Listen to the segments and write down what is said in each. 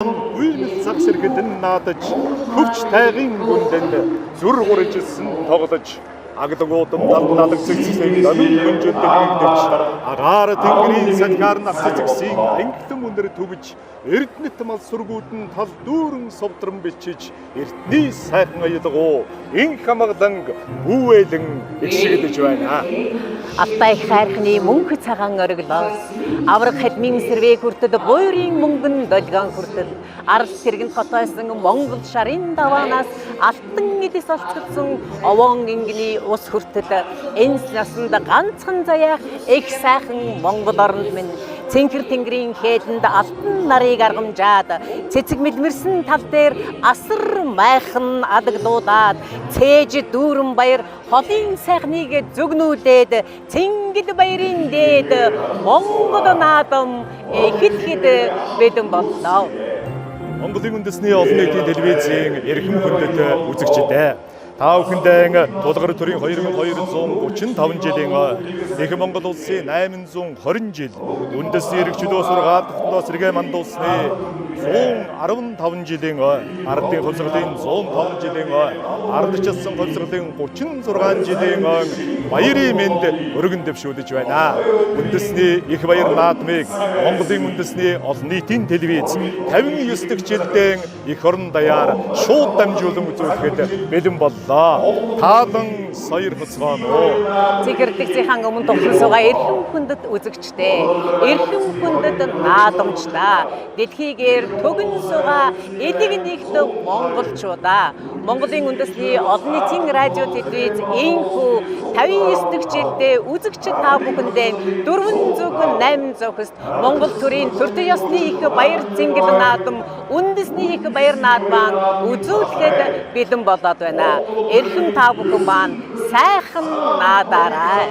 Үйлмэл цаг сэргэдэн наадаж хөвч тайгын гүндэнд зүр гуржсэн тоглож аглагуудам талнадаг цэцсийн намын гүнжиндэг нэгдэж агаар тэнгэрийн салгаар насцэгсийн ангилан өндөр төгж эрдэнэт мал сургуудын тал дүүрэн совдрон бичиж эртний сайхан аялгуу ин хамгаалан бүвэлэн эгшигдэж байна. Алтай хайрхны мөнх цагаан ориглоос авраг хадмын сэрвээ хүртэл буйрын мөнгөн долгион хүртэл арал сэргэн хотойсон Монгол шарын даваанаас алтан эдэс олцгдсон овон ингэний ус хүртэл энс насанд ганцхан заяах их сайхан Монгол оронд минь цэнхэр тэнгэрийн хээлэнд алтан нарыг аргамжаад цэцэг мэлмэрсэн тал дээр асар майхан адаглуудаад цээж дүүрэн баяр холын сайхныг зүгнүүлээд цэнгэл баярын дээд Монгол наадам ихэд бэдэн боллоо. Монголын үндэсний олон нийтийн телевизийн эрхэм хүндэт үзэгчдээ та бүхэндээ тулгар төрийн 2235 жилийн их Монгол улсын 820 жил үндэсний эрх чөлөө сургаалт тогтноо сэргээ мандуулсны 115 жилийн ардын хувьсгалын 105 жилийн ардчилсан хувьсгалын 36 жилийн баярын мэнд өргөн дэвшүүлж байна. Үндэсний их баяр наадмыг Монголын үндэсний олон нийтийн телевиз 59 дахь жилдээ их орон даяар шууд дамжуулан үзүүлэхэд бэлэн боллоо. Таалан саяр хөцгөнөө. Цэгэрдэгцийн өмнө тохирсоога эрхэм хүндэт үзэгчтэй, эрхэм хүндэт наадамчдаа, дэлхийгээр төгөн суугаа эдэг нэгт монголчуудаа, Монголын үндэсний олон нийтийн радио телевиз энхүү 59 дахь жилдээ үзэгчид та бүхэндээ 408 Монгол төрийн төртөө ёсны их баяр цэнгэл наадам, үндэсний их баяр наадмаа үзүүлэхэд бэлэн болоод байна. Эрхэм та бүхэн маань сайхан наадаарай.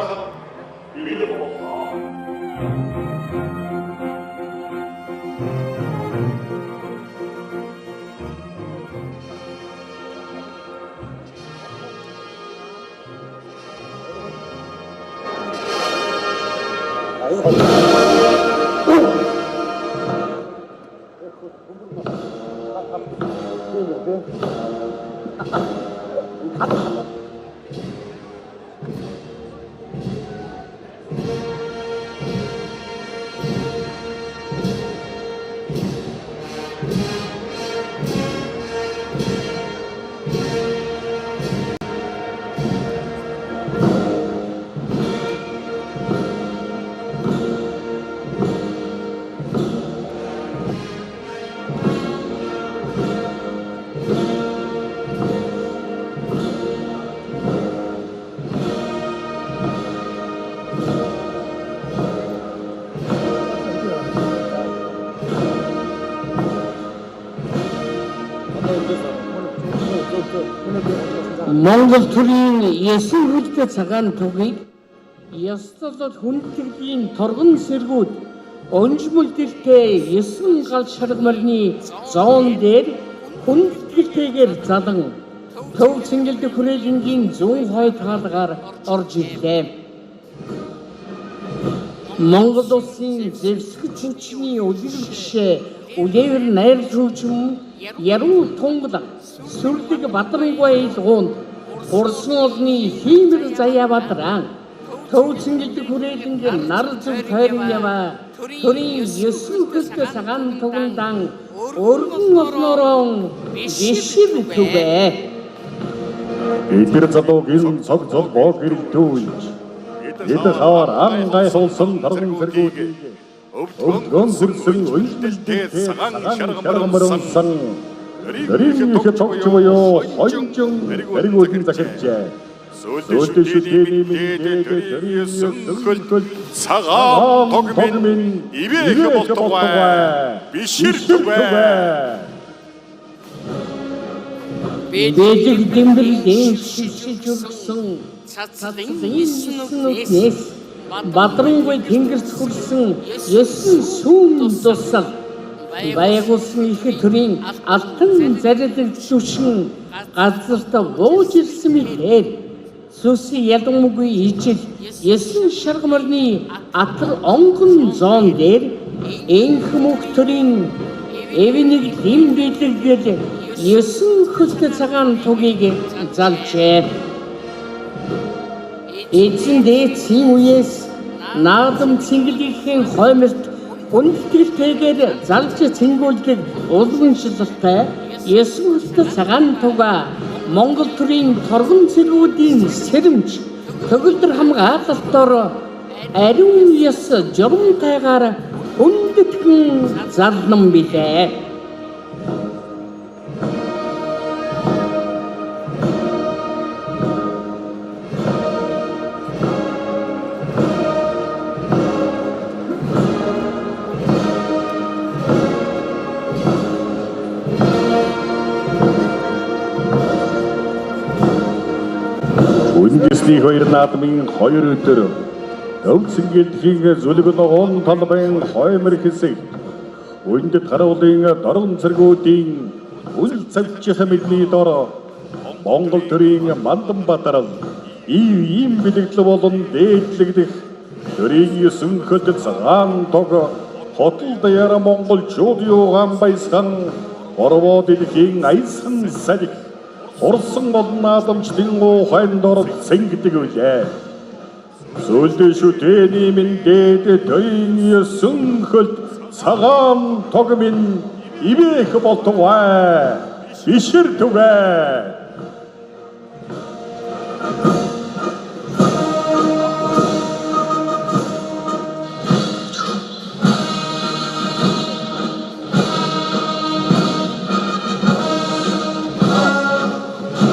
Монгол төрийн 9 хүлтэй цагаан түгийг ёслолд хүндэргийн торгон сэргүүд онжмөлдөлтэй 9 гал шаргамарны зоон дээр хүндэтгэлтэйгээр залан төв цэнгэлдэх хүрээлэнгийн зүүн хойд хаалгаар орж ирлээ. Монгол улсын зэвсгэж хүчний үлгэрч үлээр найр хөгжим яруу тунгалаг сүрлэг Бадрангуй илгуунд хурсан олны хиймэр заяа бадраа төв цэнгэлдэх хүрээлэнгээр нар зүг тойрон яваа төрийн 9 хүлтэй цагаан тугандан өргөн олноороо бишир түвэ. Эдгээр залууг ин цог бог ирдүүж эд хавар ан гайсуулсан торгон сэргүүдийг өвдгөн сүрсэн үйлдэлтэй цагаан шаргамарсан Тэрийн их цогч буюу хонжин тэргүүдийн захирчээ. Сүүлдээ шүтээний мэдээд тэрийн цагаан тогмын ивэх болтугай биширдвэ. Бэжиг дэмбэрийн шишиж өгсөн цацлын нэс Бадрангуй тэнгэрт хүрсэн 9 сүүн тусал Баягуулсан их төрийн алтан зарилэг зүшин газарт бууж ирсэн мэлээ. Сүси ялгамгүй ижил 9 шаргамарны атар онгон зоон дээр энх мөх төрийн эвнийг дэм бэлэгдэл 9 хөлт цагаан тугийг залжээ. Эзэн дээдсийн үеэс наадам цэнгэлгийн хоймолт хүндэтгэлтэйгээр залж цэнгүүлдэг уламжлалтай 9 хөлт цагаан туга Монгол төрийн торгон цэргүүдийн сэрэмж төгөлдөр хамгаалалтаар ариун яс журамтайгаар хүндэтгэн залнам билээ. Үндэсний хоёр наадмын хоёр өдөр төгсөн гэлтгийн зүлэг ногоон талбайн хоймор хэсэг үндэт харуулын доргон цэргүүдийн үл цавчих мэдний дор Монгол төрийн Манданбаатар ийм бэлэгдэл болон дээдлэгдэх төрийн 9 хөлт цагаан тог хотол даяар монголчууд юугаан баясган орвоо дэлхийн аясхан салхи Орсон болон наадамчдын ухаанд ороод цэнгдэг үлээ. Зөвлөд шүтэний минь дээд төрийн 9 хөлт цагаан тог минь ивэх болтугай. Ишэртугай.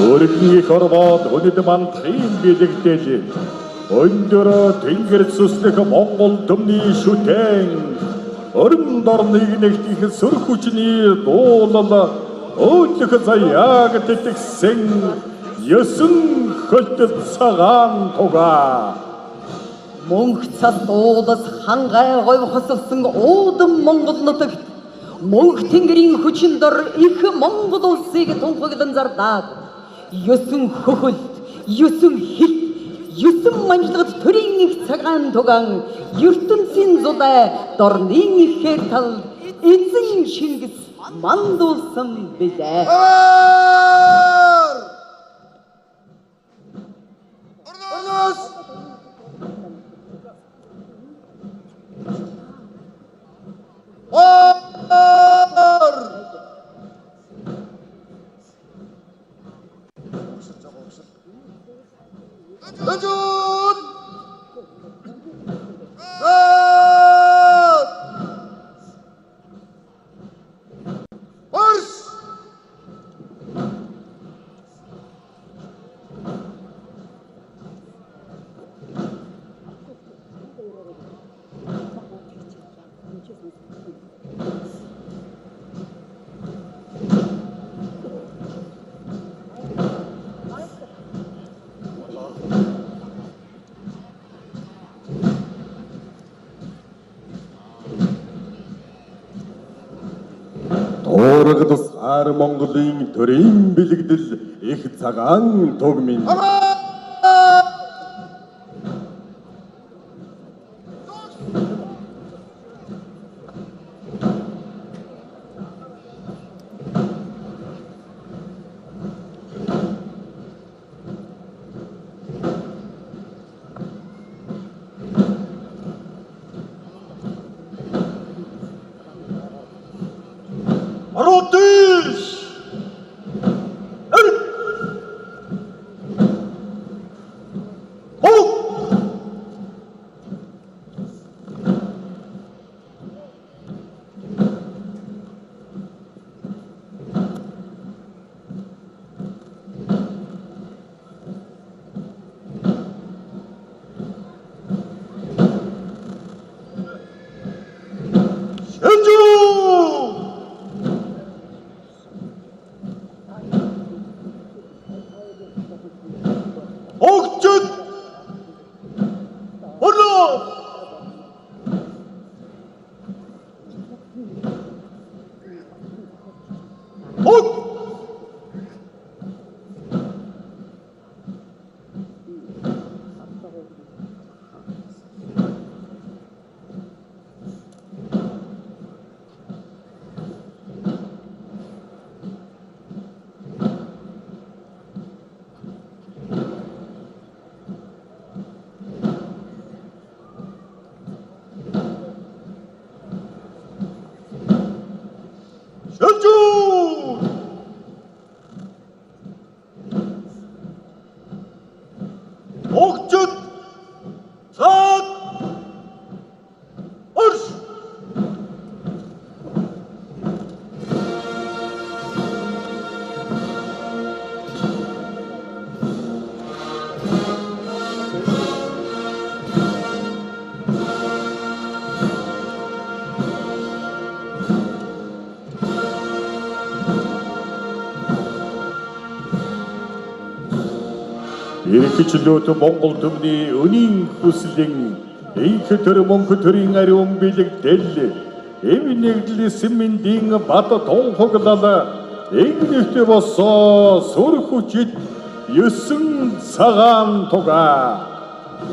Өөрөгийн хорвоод өнөд манд хин бэлэгдэл өндөр тэнгэр зүслэх Монгол төмний шүтэн орон дорныг нэгтгэх сүр хүчний дуулал өөлөх заяаг тэтгсэн 9 хөлт цагаан туга Мөнх цас дуудас хангай говь хосолсон уудам Монгол нутагт мөнх тэнгэрийн хүчин дор их Монгол улсыг тунхаглан зардаад 9 хөхөлт, 9 хит, 9 манжлагт төрийн их цагаан тугаан ертөнцийн зулай дорнын ихээр тал эзэн Шингис мандуулсан билээ. Оргодос ар Монголын төрийн бэлэгдэл их цагаан туг минь 셀주 옥전 삿 얼스 Иргэжлүүд Монгол төмний өнийн хүслийн их төр мөнгө төрийн ариун бэлэгдэл эв нэгдлсэн мэндийн бат тонхоглол эгнэхтэй босоо сүр хүчит 9 цагаан туга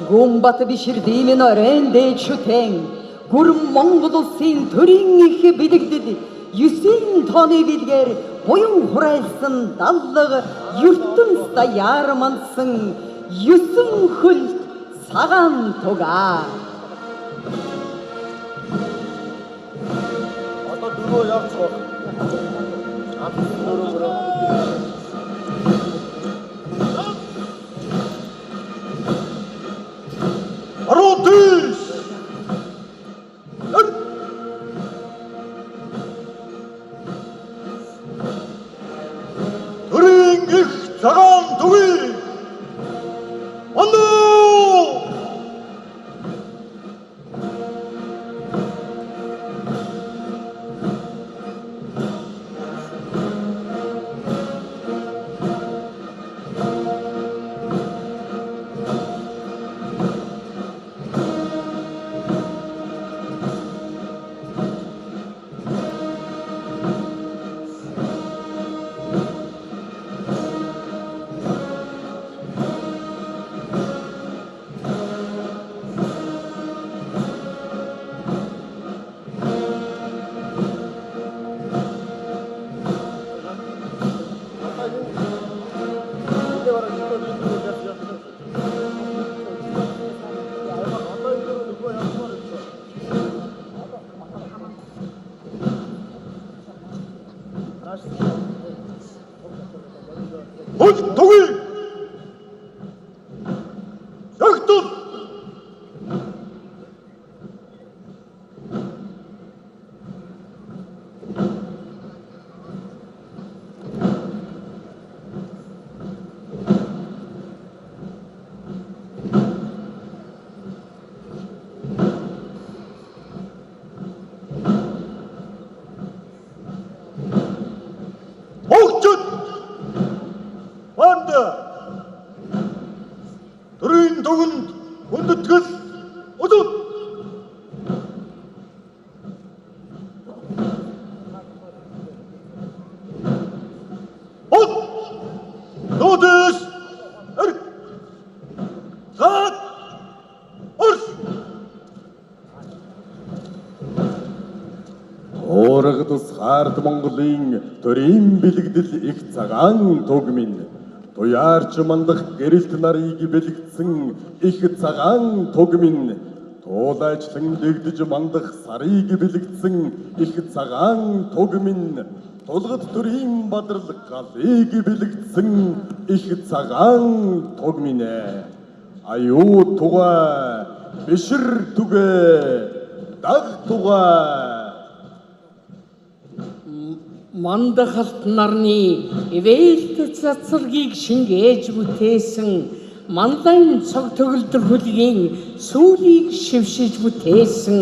Гумбат биширдимэн оренде чүтэн гүрэн Монгол улсын төрийн их бэлэгдэд 9 тооны билгээр буян хурайлсан даллага ертөнц даяар мансан 9 хөл цагаан туга. Одоо дөрөв явцгаа. Аротис! Төрийн их цагаан тугыг оно! 동의! 약돈! Төрийн дуганд хүндэтгэл удаа От Нодес Сад Орс Оргодос хард Монголын төрийн бэлэгдэл их цагаан тугмын Туяарч мандах гэрэлт нарыг бэлэгдсэн их цагаан тугмын туулайчлан дэгдэж мандах сарыг бэлэгдсэн их цагаан тугмын тулгад төрийн бадрал галыг бэлэгдсэн их цагаан тугмын аюу туга бишэр түгэ даг туга Мандахалт нарны ивэлт цацаргийг шингээж бүтээсэн мандайн цог төгөлдөр хөлгийн сүүлийг шившиж бүтээсэн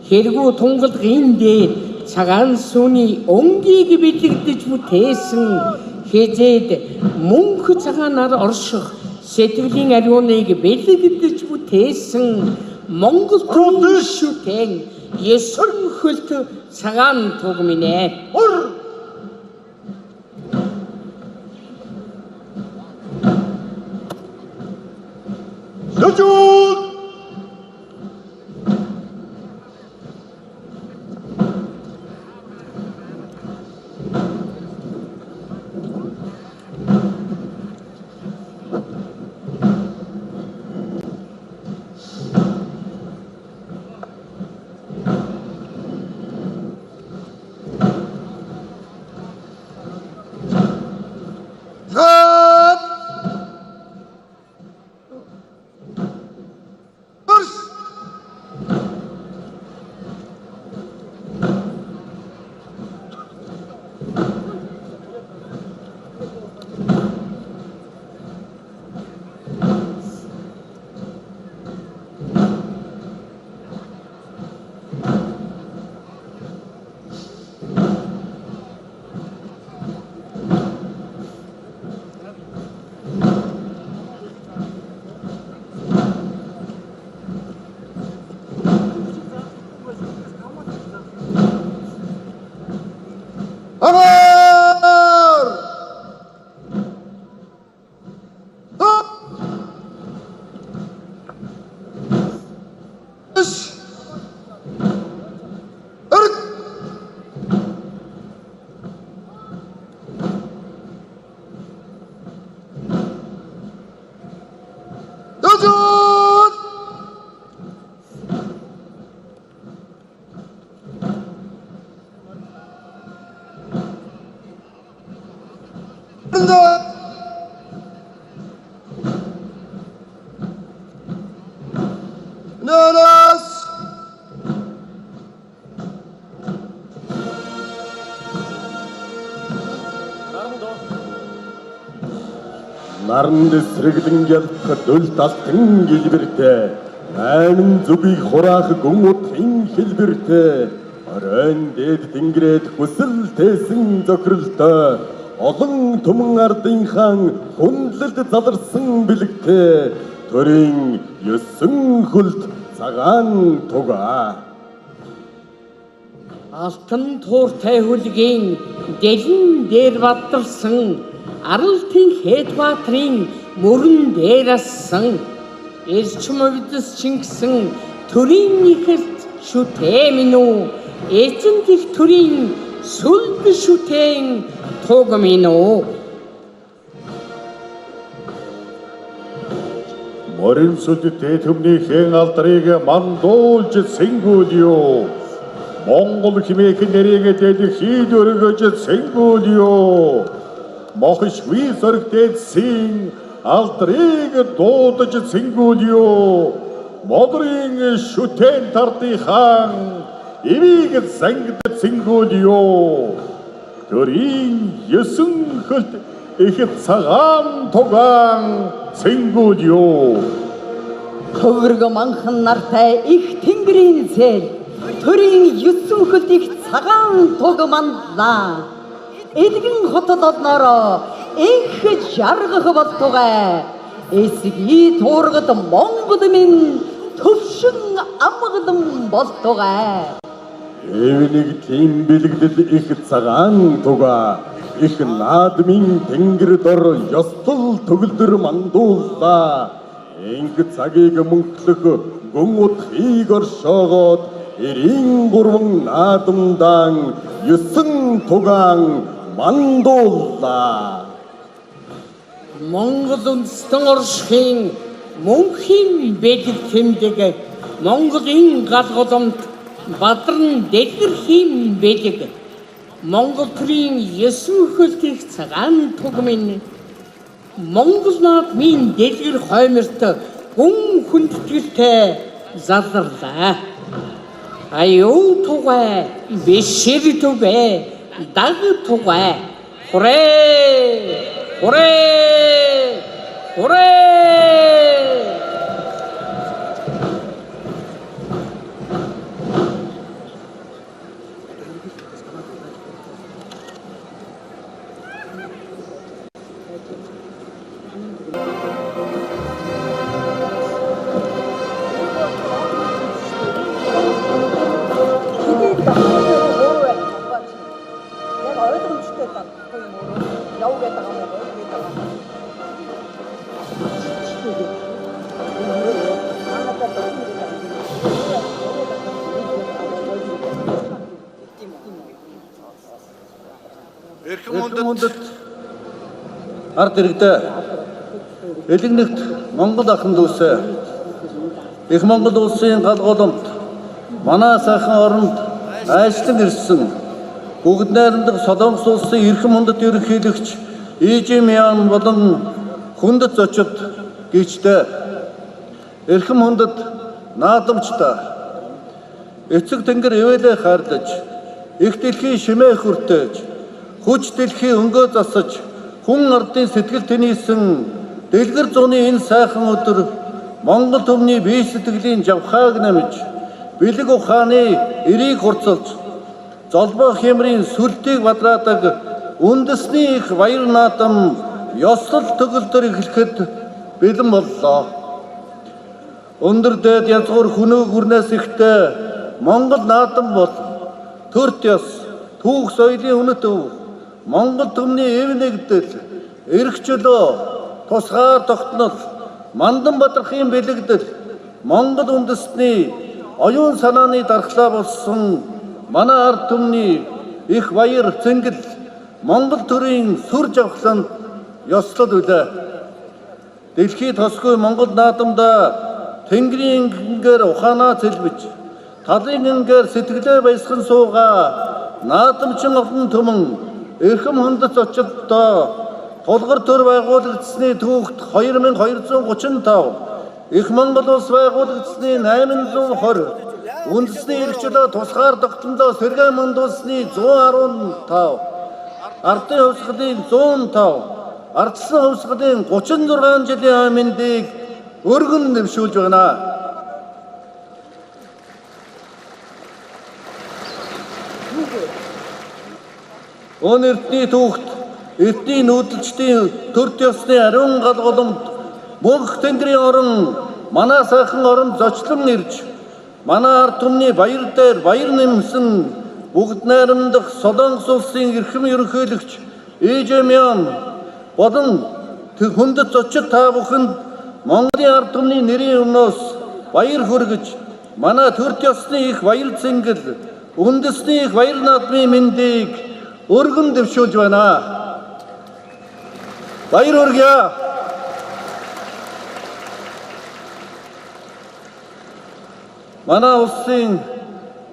хэрэгүү тунгалгын дээр цагаан сүүний өнгийг бэлэгдэж бүтээсэн хизээд мөнх цагаанаар орших сэтгэлийн ариуныг бэлэгдэж бүтээсэн Монгол төрийн шүтэн 9 хөлт цагаан тугминэ. Сэлжүүд! Наран дэсрэглэн ялах дөл талтан гэлбэртэй айман зүгийг хураах гүн утгын хэлбэртэй оройн дээд тэнгэрээд хүсэл тээсэн зохиролтой олон түмэн ардынхан хүнлэлд заларсан бэлэгтэй төрийн 9 хөлт цагаан тугаа Алтан тууртай хүлгийн дэлэн дээр бадарсан Аралтын Хедбаатрын мөрөн дээр ассан Эрчим увдас Чингисэн төрийн нэхэлт шүтээ минь үү эзэн дэх төрийн сүлд шүтээн туг минь үү Морин сүлдтэй төмнийхэн алдрыг мандуулж сэнгүүлё Монгол химээх нэрийг дэлхийд өргөж сэнгүүлё Мохшгүй соргтэйсийн алдрыг дуудаж сэнгүүлё Модрын шүтэн тартыхан эвийг сангид сэнгүүлё Төрийн 9 хөлт их цагаан тугаан сэнгүүлё Хөврөг манхан нартай их тэнгэрийн зээл төрийн 9 хөлт их цагаан туг манлаа Эдгэн хотод одноороо их жаргах болтугай эсгий туургад Монгол минь төвшин амгалан болтугай Эвнийг тийм бэлэгдэл их цагаан туга их наадмын тэнгэр дор ёстол төгөлдөр мандууллаа Инг цагийг мөнхлөх гүн утгыг оршоогоод 93 наадамдан 9 тугаан мандууллаа Монгол үндэстэн оршихын мөнхийн бэлэг тэмдэг Монголын гал голомт Бадран дэлгэрхийн бэлэг Монгол төрийн 9 хөлт их цагаан туг минь Монгол наадмын дэлгэр хойморт гүн хүндэтгэлтэй залрлаа Аюу тугай бишэр тугай даг тугай хүрээ Эрхэм ард иргэдээ элэгнэгт Монгол ахын дүүсээ их Монгол улсын гал голомт манай сайхан оронд айшлан ирсэн бүгд найрамдах Солонгос улсын эрхэм хүндэт ерөнхийлөгч Ижимян болон хүндэт зочид гихчтэй эрхэм хүндэт наадамчтай эцэг тэнгэр ивэлээ хайрлаж их дэлхийн шимээ хүртээж хүч дэлхийн өнгөө засаж хүн ардын сэтгэл тэнийсэн дэлгэр зууны энэ сайхан өдөр Монгол төмний бие сэтгэлийн жавхааг намж бэлэг ухааны эрийг хурцалж золбоо хямрын сүлтийг бадраадаг үндэсний их баяр наадам ёслол төгөлдөр эхлэхэд бэлэн боллоо. Өндөр дээд янзгуур хүнөө гүрнээс ихтэй Монгол наадам бол төрт ёс түүх соёлын үнэт өв Монгол төмний эв нэгдэл эрх чөлөө тусгаар тогтнол мандан бадрахын бэлэгдэл Монгол үндэстний оюун санааны дархлаа болсон манай ард түмний их баяр цэнгэл Монгол төрийн сүр жавхланд ёслол үлээ. Дэлхийд тосгүй Монгол наадамда тэнгэрийн гингээр ухаанаа цэлбэж талын гингээр сэтгэлээ баясган суугаа наадамчин олон түмэн эрхэм хүндэт очилдоо тулгар төр байгуулагдсны түүхт 2235, Их Монгол улс байгуулагдсны 820, үндэсний эрх чөлөө тусгаар тогтнолоо сэргээмондуулсны 115, ардын хувьсгалын 105, ардсан хувьсгалын 36 жилийн аминдыг өргөн нэвшүүлж байна. Өн эртний түүхт эртний нүүдэлчдийн төрд ёсны ариун галголомд мөнх тэнгэрийн орон манай сайхан оронд зочлон ирж манай ард түмний баяр дээр баяр нэмсэн бүгд найрамдах Солонгос улсын эрхэм ерөнхийлөгч Ижемян болон хүндэт зочид та бүхэнд Монголын ард түмний нэрийн өмнөөс баяр хүргэж манай төрд ёсны их баяр цэнгэл үндэсний их баяр наадмын мэндийг өргөн дэвшүүлж байна. Баяр хүргье. Манай улсын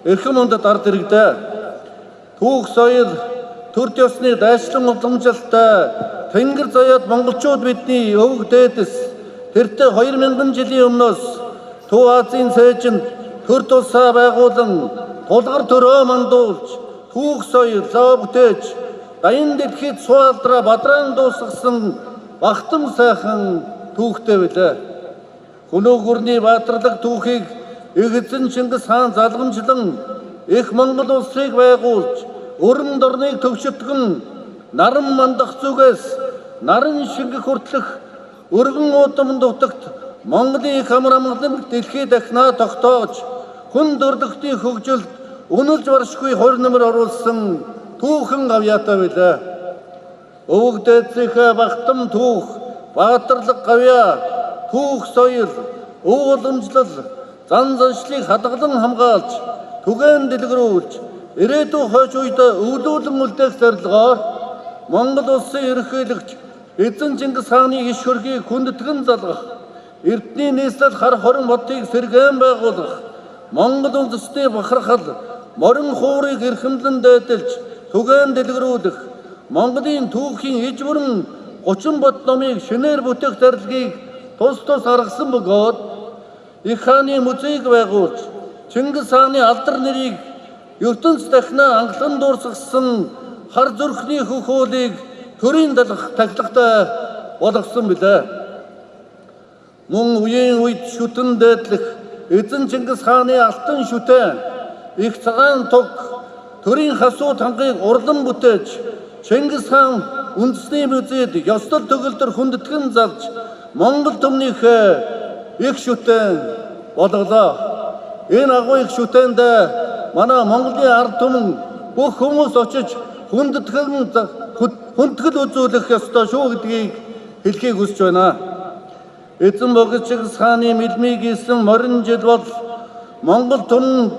эрхэм үндэт ард иргэдээ түүх соёл төрд ёсны дайчлан уламжлалтай тэнгэр заяад монголчууд бидний өвөг дээдэс тэртээ 2000 жилийн өмнөөс Төв Азийн цээжинд төрд улсаа байгуулан тулгар төрөө мандуулж түүх соёл зав бүтээж даян дэлхийд суалдраа бадраан дуусгасан бахтам сайхан түүхтэй билээ. Хөнөө гүрний баатарлаг түүхийг Эзэн Чингис хаан залгамжлан их Монгол улсыг байгуулж өрн дорныг төвшөтгөн наран мандах зүгээс наран шингэх хүртэлх өргөн удам дутагт Монголын их амар амгалан дэлхийд дахнаа тогтоож хүн дөрлөختийн хөгжилд үнэлж баршгүй 20 нэмэр оруулсан түүхэн гавьяатай билээ. Өвөг дээдлийнхээ бахтам түүх, баатарлаг гавьяа, түүх соёл, өв уламжлал, зан заншлыг хадгалан хамгаалж, түгээн дэлгэрүүлж, ирээдүйн хойч үед өвлүүлэн үлдээх зорилгоор Монгол улсын ерөнхийлөгч Эзэн Чингис хааны иш хөргийг хүндэтгэн залгах, эрдний нийслэл хар хорон бодыг сэргээн байгуулах, Монгол үндэстний бахархал, морин хуурыг эрхэмлэн дээдэлж, түгээн дэлгэрүүлэх, Монголын түүхийн иж бүрэн 30 бот номыг шинээр бүтээх зорилгыг тус гаргасан бөгөөд их хааны музейг байгуулж, Чингис хааны алдар нэрийг ертөнц дахнаа анхлан дуусгасан хар зүрхний хөхөөлийг төрийн тахлагтай болгосон билээ. Мөн үеийн үед шүтэн дээдлэх Эзэн Чингис хааны алтан шүтэн их цагаан туг төрийн хасуу танхыг урлан бүтээж Чингис хаан үндэсний музейд ёслол төгөлдөр хүндэтгэн залж Монгол түмнийх их шүтэн болголоо. Энэ агуу их шүтэнд манай Монголын ард түмэн бүх хүмүүс очиж хүндэтгэл үзүүлэх ёстой шүү гэдгийг хэлхийг хүсэж байна. Эзэн богд Чингис хааны мэлмиг ийсэн морин жил бол Монгол түмэн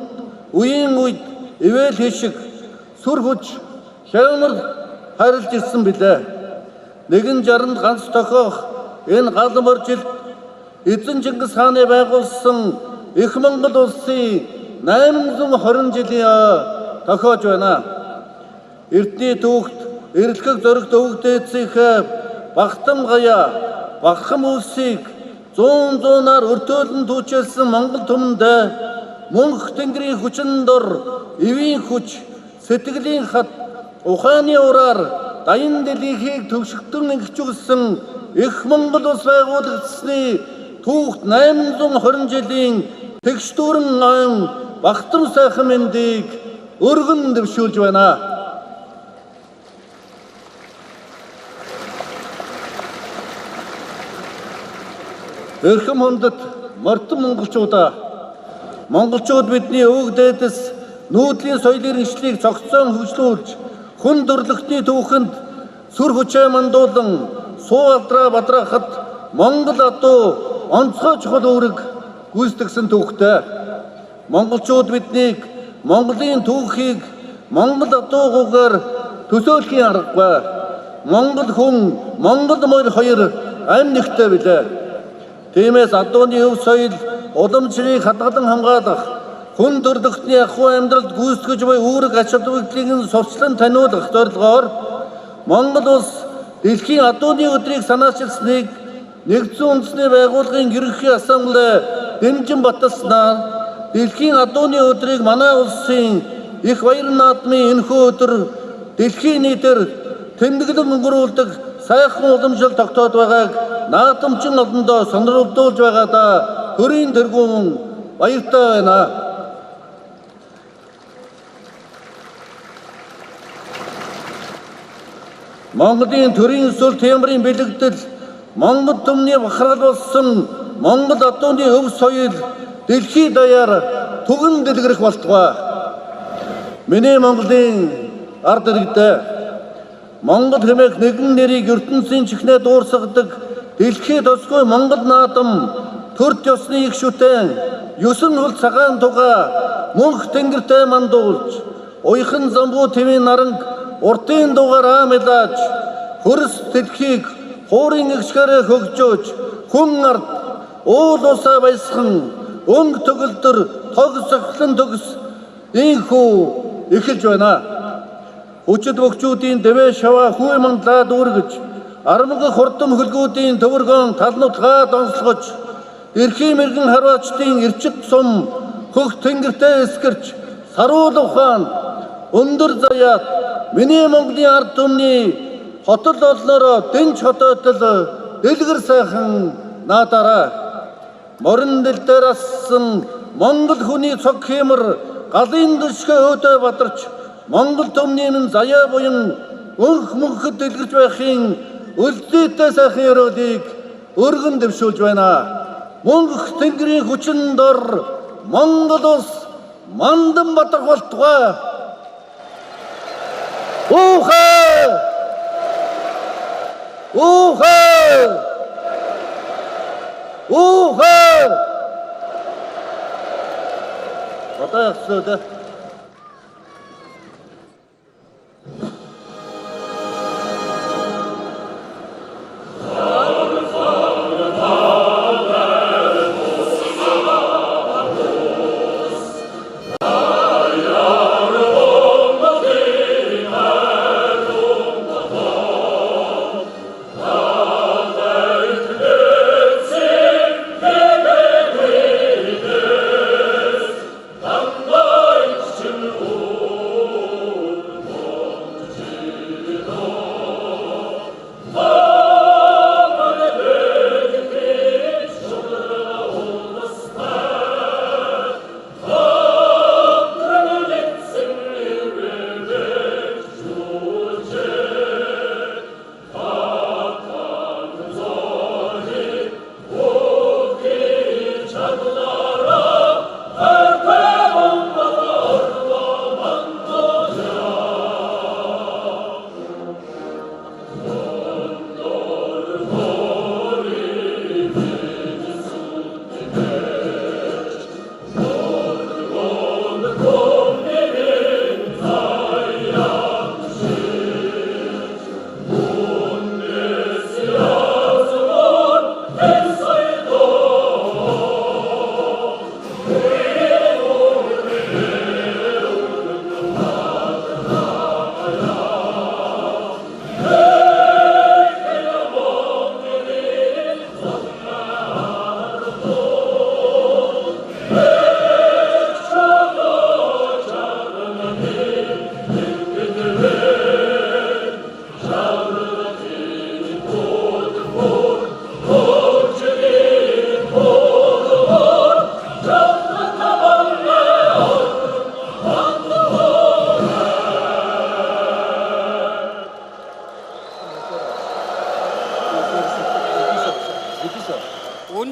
үеийн үед ивэл хишиг сүр хүч хямар харилж ирсэн билээ. 160-нд ганц тохиох энэ гал моржил Эзэн Чингис хааны байгуулсан их Монгол улсын 820 жилийн тохиож байна. Эрдний түүхт эрэлхэг зоригт өвөг дээдсийнхээ бахтам гаяа, бахам үлсийг 100-100-аар өртөөлөн түүчилсэн Монгол түмэнд мөнх тэнгэрийн хүчин дор эвийн хүч, сэтгэлийн хат, ухааны ураар даян дэлхийг төвшөлтөн ингэжүүлсэн их Монгол улс байгуулагдсны түүхт 820 жилийн тэгш дүүрэн ноён бахтам сайхан мэндийг өргөн дэвшүүлж байна. Эрхэм хүндэт морьтон монголчууд бидний өвөг дээдэс нүүдлийн соёлын иргэншлийг цогцоон хөгжлүүлж хүн дөрлөختний түүхэнд сүр хүчээ мандуулан суу алдраа бадраахад Монгол адуу онцгой чухал үүрэг гүйцэтгэсэн түүхтэй. Монголчууд биднийг Монголын түүхийг Монгол адуугаар төсөөлхийн аргагүй. Монгол хүн, Монгол морь хоёр амь нэгтэй билээ. Тиймээс адууны өв соёл уламжлалыг хадгалан хамгаалах, хүн дөрлөختний ахуй амьдралд гүйцэтгэж буй үүрэг ач холбогдлыг нь совчлон таниулах зорилгоор Монгол улс Дэлхийн адууны өдрийг санаачилсныг Нэгдсэн үндэсний байгууллагын ерөнхий ассамблей дэмжин баталснаар Дэлхийн адууны өдрийг манай улсын их баяр наадмын энэхүү өдөр дэлхийн нийтээр тэмдэглэн өнгөрүүлдэг сайхан уламжлал тогтоод байгааг наадамчин олондоо сонирхолдуулж байгаадаа төрийн тэргүүн баяртай байна. Монголын төрийн өсвөр тембрийн бэлэгдэл Монгол түмний бахархал болсон Монгол адууны өв соёл дэлхийд даяар түгэн дэлгэрэх болтугай. Миний Монголын ард иргэдээ Монгол хэмээх нэгэн нэрийг ертөнцийн чихнээ дуурсгадаг дэлхий тосгүй Монгол наадам төрд ёсны их шүтэн 9 хул цагаан туга мөнх тэнгэртэй мандуулж уяхан замбуу твийн наранг уртын дугаар аамилааж хөрс дэлхийг хуурын эгшгээрээ хөгжөөж хүн ард уул усаа баясхан өнг төгөлдөр тог сохлон төгс инхүү эхэлж байна. Хүчит бөхчүүдийн дэвэ шаваа хүй мандлаад үүргэж армаг хурдам хөлгүүдийн төвөргөн талнутгаа донслогож эрхийн мэрэгэн харваачдын эрчит сум хөх тэнгэртэй эскэрч саруул ухаан өндөр заяат миний Монголын ард түмний хотол олноороо дэнч хотоотол дэлгэр сайхан наадаараа морин дэл дээр ассан Монгол хүний цог хэмэр галын дэшгэ өөдөө бадарч Монгол түмний минь заяа буян өнх мөнхөд дэлгэрч байхын өлзийтэй сайхан өрөөлийг өргөн дэвшүүлж байна. Мөнх тэнгэрийн хүчин дор Монгол улс мандан батрах болтугай. Уухай! Уухай! Уухай! Одоо ясуудаа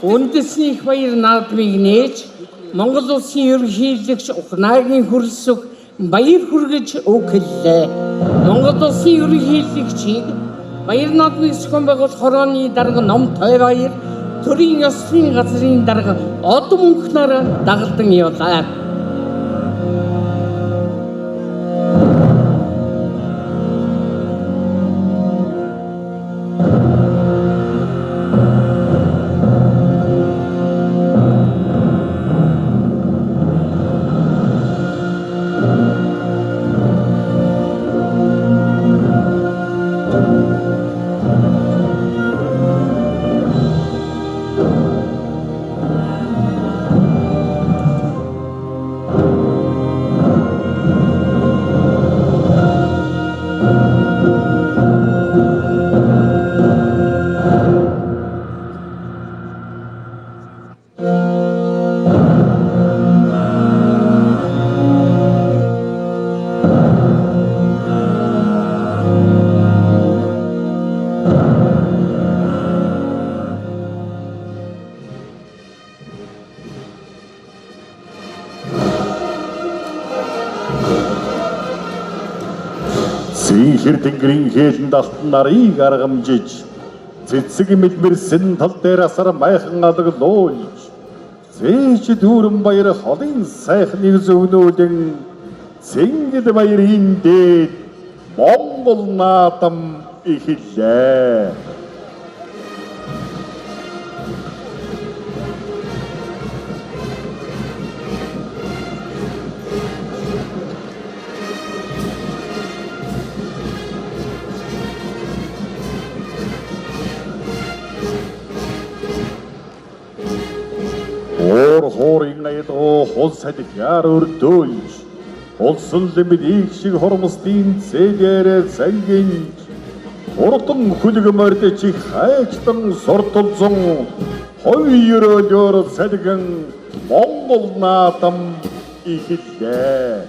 үндэсний их баяр наадмыг нээж Монгол улсын ерөнхийлөгч Ухнагийн хөрөлсөг баяр хүргэж өгүүллээ. Монгол улсын ерөнхийлөгчийг баяр наадмыг зохион байгуулах хорооны дарга Ном Той баяр төрийн ёслолын газрын дарга Од мөнх нар дагалдан явлаа. ихэр тэнгэрийн хээлэнд алтан нарыг аргамжиж цэцэг мэлмэрсэн тал дээр асар майхан алглуулж зээч дүүрэн баяр холын сайхныг зөвнүүлэн Цэнгэл баярын дээд Монгол наадам эхэллээ. Хоорын аяда хол садгаар өрдөөлж Олсон лимэдийг шиг хормостын цэгээр цангинж хурдан хүлгэмэрд чих хайчтан сортолзон хоёроор садган Монгол наадам эхэллээ.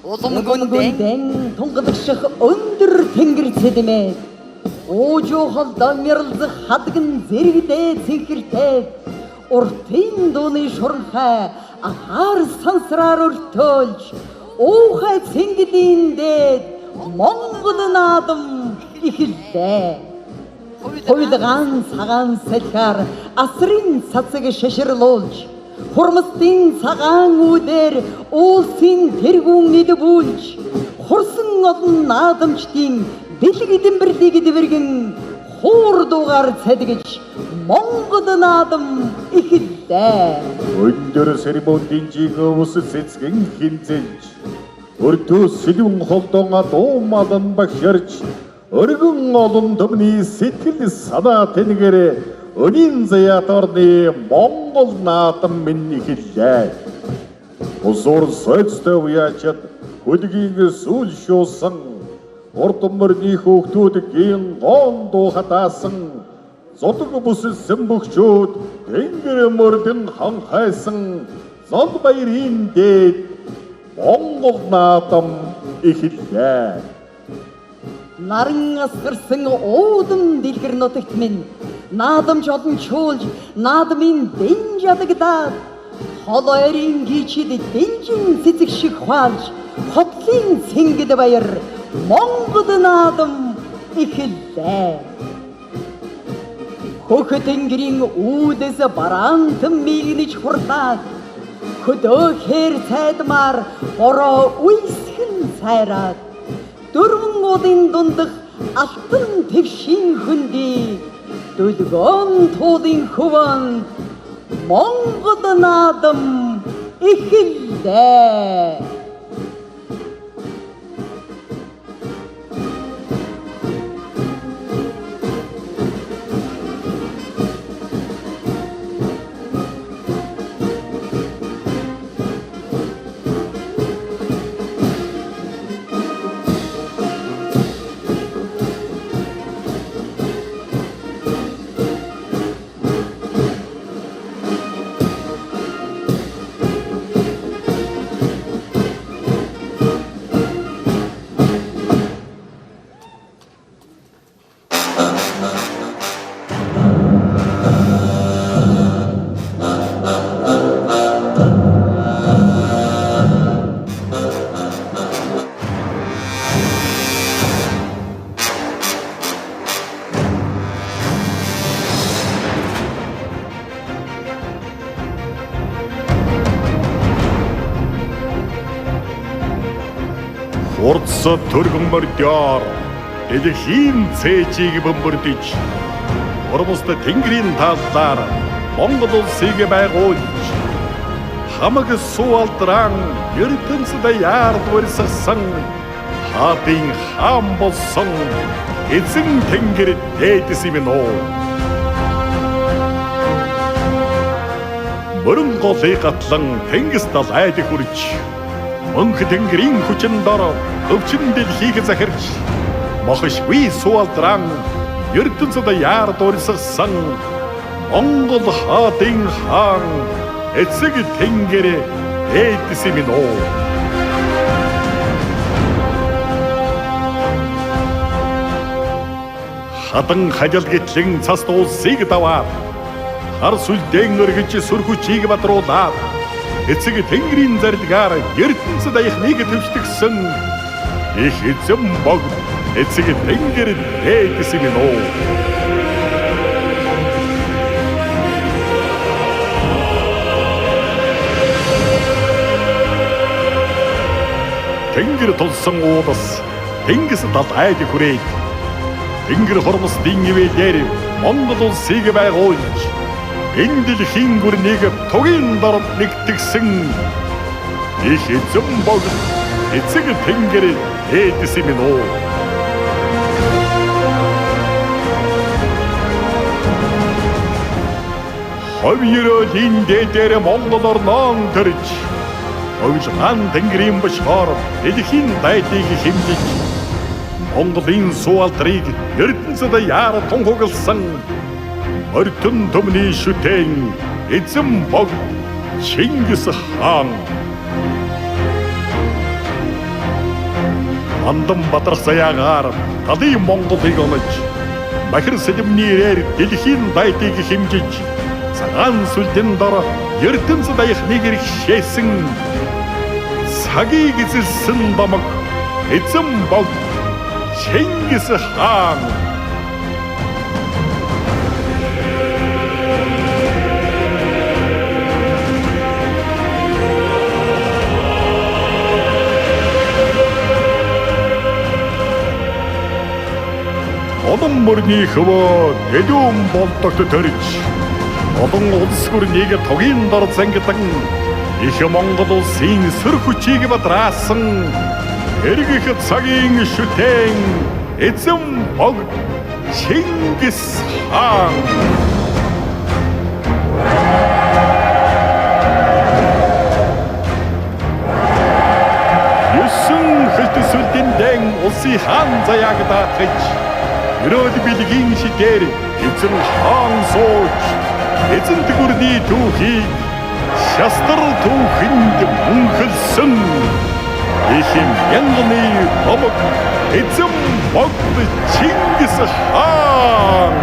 Улам гүндэн тунгалагших өндөр тэнгэр цэдмээ Оожоо холдоо мярлзах хадган зэрэгдээ цэнхэртэй Уртын дууны шуранхай ахаар сансраар өртөөлж уухай цэнгэлийн дээд Монгол наадам эхэллээ. Хуйлгаан цагаан салхиар асрын цацаг шаширлуулж хурмастын цагаан үүдээр уулсын тэргүүн нэдбүүлж хурсан олон наадамчдын бэлэг эдэмбэрлийг дэвэргэн хуур дуугаар цадгиж Монгол наадам эхэллээ. Өндөр церемонийн жигөөс цэцгэн хинзэлж өртөө сэлүүн холдон адуумалан багшарч өргөн олон төмний сэтгэл санаа тэнгэр өнийн заяаторны Монгол наадам минь эхэллээ. Усур соёцтой уячад хүлгийн сүүл шуусан Урдам мөрний хөөгтүүд гин гон дуу хатаасан зодог бүсэлсэн бөхчүүд тэнгэр мөрдөн ханхайсан зол баярын дээд Монгол наадам эхэллээ. Наран асгарсан уудам дэлгэр нутагт минь наадамч олон чуулж наадмын дэнж адагдаад холойрын гичид дэнжин цэцэг шиг хуалж хотлын цэнгэл баяр Монгол наадам эхэллээ. Хөхөт тэнгэрийн үүдээс бараантан мигнэж хурлаад хөдөө хээр цайдмаар бороо уйсхэн сайраад дөрвөн удын дундах алтан твшин хөндөй дөлгөөн туудын хөвөнд Монгол наадам эхэллээ. Урдс төргөн мордоор дэлхийн цээжийг бөмбөрдөж урмст тэнгэрийн талаар Монгол улсыг байгуулж хамаг суалдран ертөнцид яардварссан хаадын хаан болсон эзэн тэнгэр дээдэс юм нөө. Мөрөн голыг гатлан тэнгис далайд хүрч мөнх тэнгэрийн хүчин дор өвчин дэлхийг захирч мохшгүй суалдран ертөнцид яардварссан Монгол хаадын хаан эцэг тэнгэр дээдэс юм нөө. Хадан хажил гэтлэн цас дуусыг даваад хар сүлдэн өргөж сүрхүчийг батруулаад эцэг тэнгэрийн зарилгаар ертөнцид аяхныг төвчтгсөн их эзэн богд эцэг тэнгэр дээдсэн минь оо. Тэнгэр тулсан уудас тэнгис тал айд хүрээд тэнгэр хормосдын ивэлээр Монгол улсыг байгуулж энэ дэлхийн гүрнийг тугийн дорд нэгтгсэн их эзэн богд эцэг тэнгэр дээдсэн минь оо. Ховёрын дээдээр Монгол орноо төрж Ойлган тэнгэрийн бошгоор дэлхийн дайдыг хэмжиж Монголын суу алдрыг ертөнцид яар тунхагласан Ордон төмний шүтэн эзэн богд Чингис хаан. Андан батрах заяагаар талын Монголыг онож бахир сэдвний ирээр дэлхийн дайдыг хэмжиж цагаан сүлдэн дор ертөнцид аяхныг иргэшээсэн цагийг эзэлсэн бамаг эзэн богд Чингис хаан. Олон мөрний хөвөө дэлүүн болдогт төрж олон улс гүрнийг тугийн дор зангидан их Монгол улсын сүр хүчийг бадраасан эргэх цагийн шүтэн эзэн богд Чингис хаан. Юусэн хөлтөсөлтийн дэн улсын хаан заяаг даатгаж өрөөд билгийн шидээр эзэн хаан сууж эзэн тгүрний түүхийг шастар түүхэнд мөнхөлсөн их мянганы бомог эзэн богд Чингис хаан.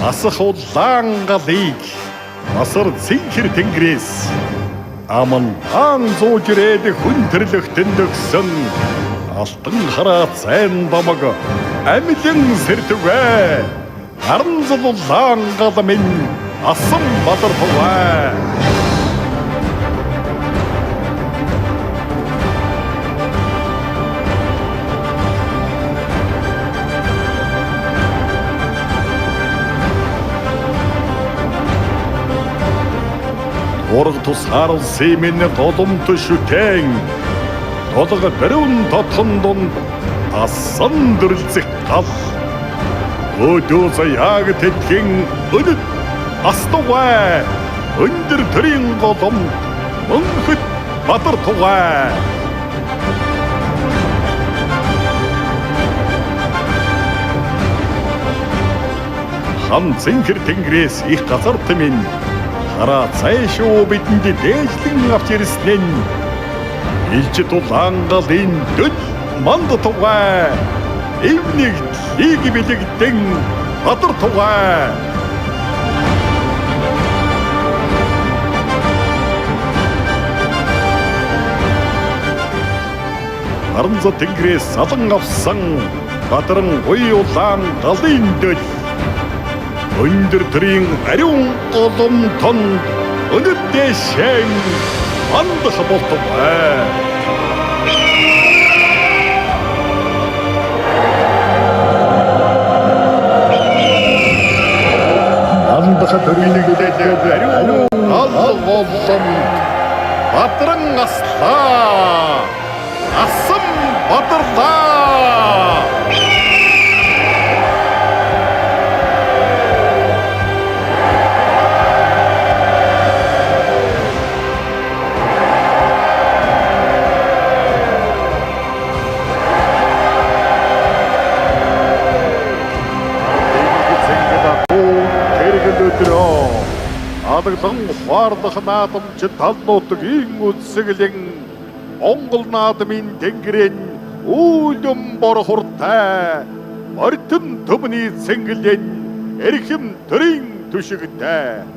Асах улаан галыг асар цэнхэр тэнгэрээс аман хаан зууж ирээд хүндэрлэх тэндөгсөн алтан хараа цайн бамаг амилан сэртвэ аранзал улаан гал минь асан бадар хуваа. Ураг тусгаар улсын минь толомт шүтэн толго баруун дотхон дунд асан дөрлцэх гал өдөө заяаг тэтгэн өдөд астугай өндөр төрийн голом мөнхөд бадар тугай. Хан цэнхэр тэнгэрээс их газарт минь хараа цаашуу бидэнд дээжлэн авч ирсэн нь илж тулаан галын дөд манд тугай эвнийг лиг билэгдэн бадар тугай. Аранза тэнгэрээс салан авсан бадаран уй улаан галын дөд өндөр төрийн ариун голом тонд өнөд дэшэн андах болтугай. Андах төрийн дэдээд ариун голом бадран аслаа асан бадарлаа. халагдан ухаарлах наадамч талнуудгийн үсгэлэн Монгол наадмын тэнгэрэн үүлэн борхортай мордон төмний цэнгэлэн эрхэм төрийн түшигтэй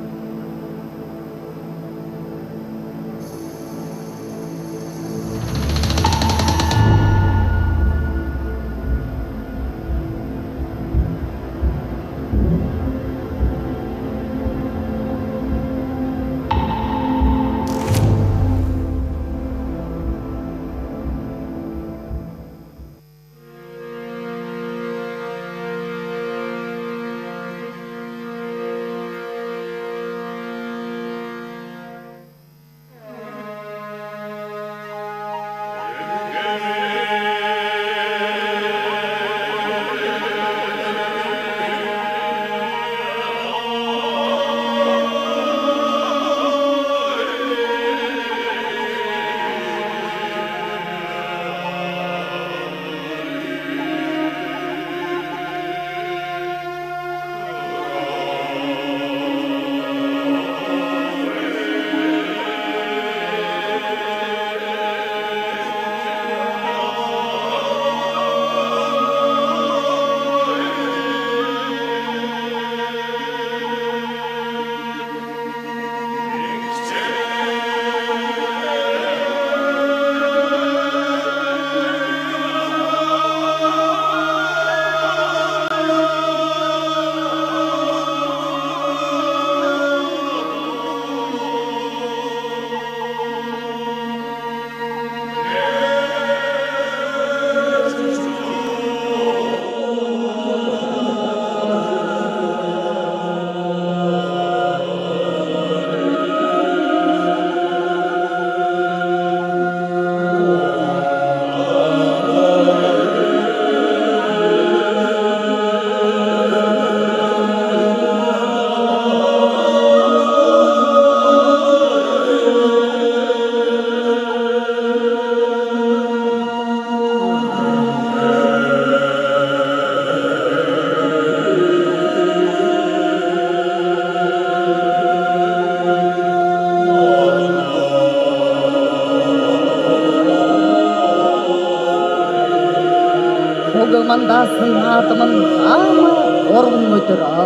Мандасан наадмын хаама уран өдрөө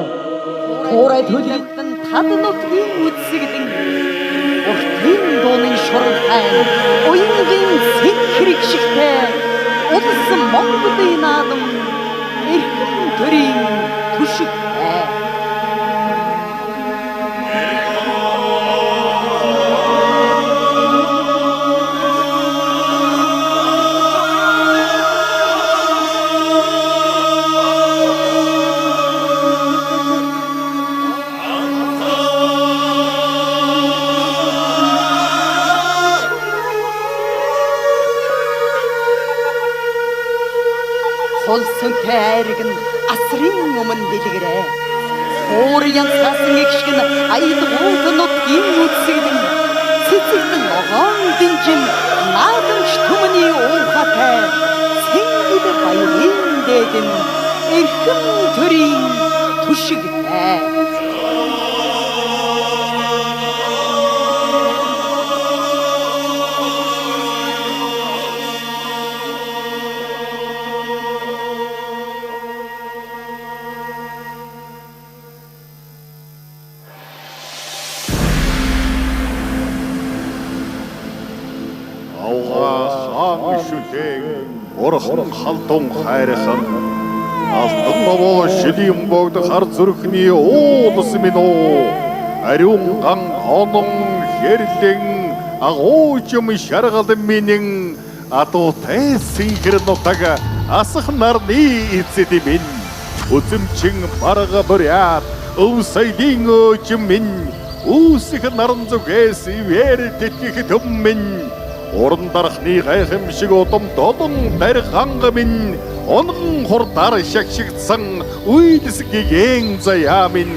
хуурай төлөвтөн таднутгийн үдсэгдэн уртын дууны шуралтай уянгийн сэнхрэг шигтэй улсын Монголын наадам эрхэм төрийн түшигтэй Холсонтэй айраг нь асрын өмнө дэлгэрээ. Хуурьян сасан эгшгэн аялгууд нутгийн үдсэгдэн цэцэгдэн ногоон динжин наадамч түмний уухатай сэнгид баярын дээдэн эрхэм төрийн түшигтэй. Орхон халдун хайрхан алтан новоо шилийн богд хар зүрхний уулс минь уу ариун ган онон хэрлэн агуучм шаргал минь атуутай синхэр нутаг асах нарны эцэд минь үзэмчин барга бүряат өвсөйдийн өчм минь үүсэх наран зүгээс ивэр тэтгэх төм минь Орон дарахны гайхамшиг удам додон дарганга минь онгон хурдар шагшигдсан үйлсгийгэн заяа минь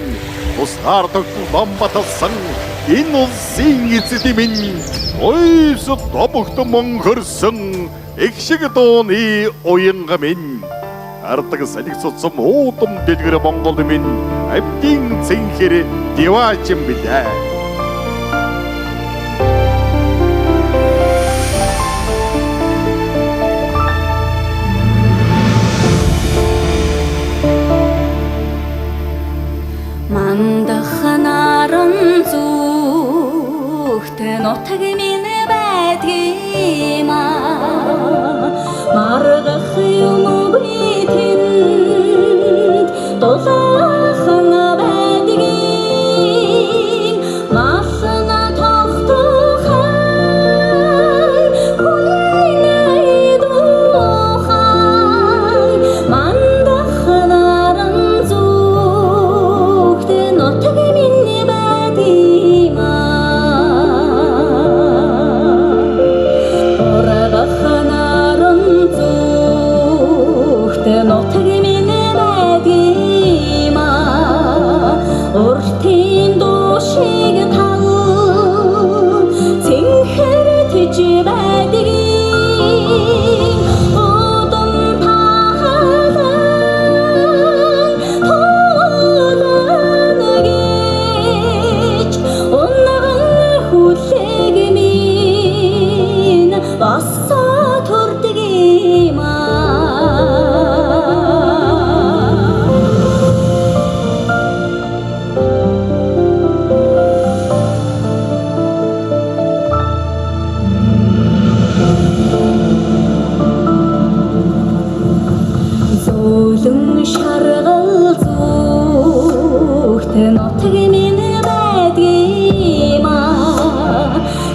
тусгаар тогтмол бамбаталсан энэ улсын эцэд минь ойсод добогт мөнгөрсөн их шиг дууны уянга минь ардаг салхи цуцсан уудам дэлгэр Монгол минь амьдын цэнхэр диваач юм билээ. Мандахнаран зүгтэн утаг минь байдгийма маргах юм битэнд дулаахан байдгийм масна тогтохай хүлээнэй духай мандахнаран зүгтэн утаг минь байдгийма орагахнаран зүгтэн утаг минь байдгийма уртын душиг тал цэнхэр тэж байдгийм удам тахалан тулан гэж унаган хүлэг минь бассаа төрдгийма зөөлөн шаргал зүгтэн утаг минь байдгийма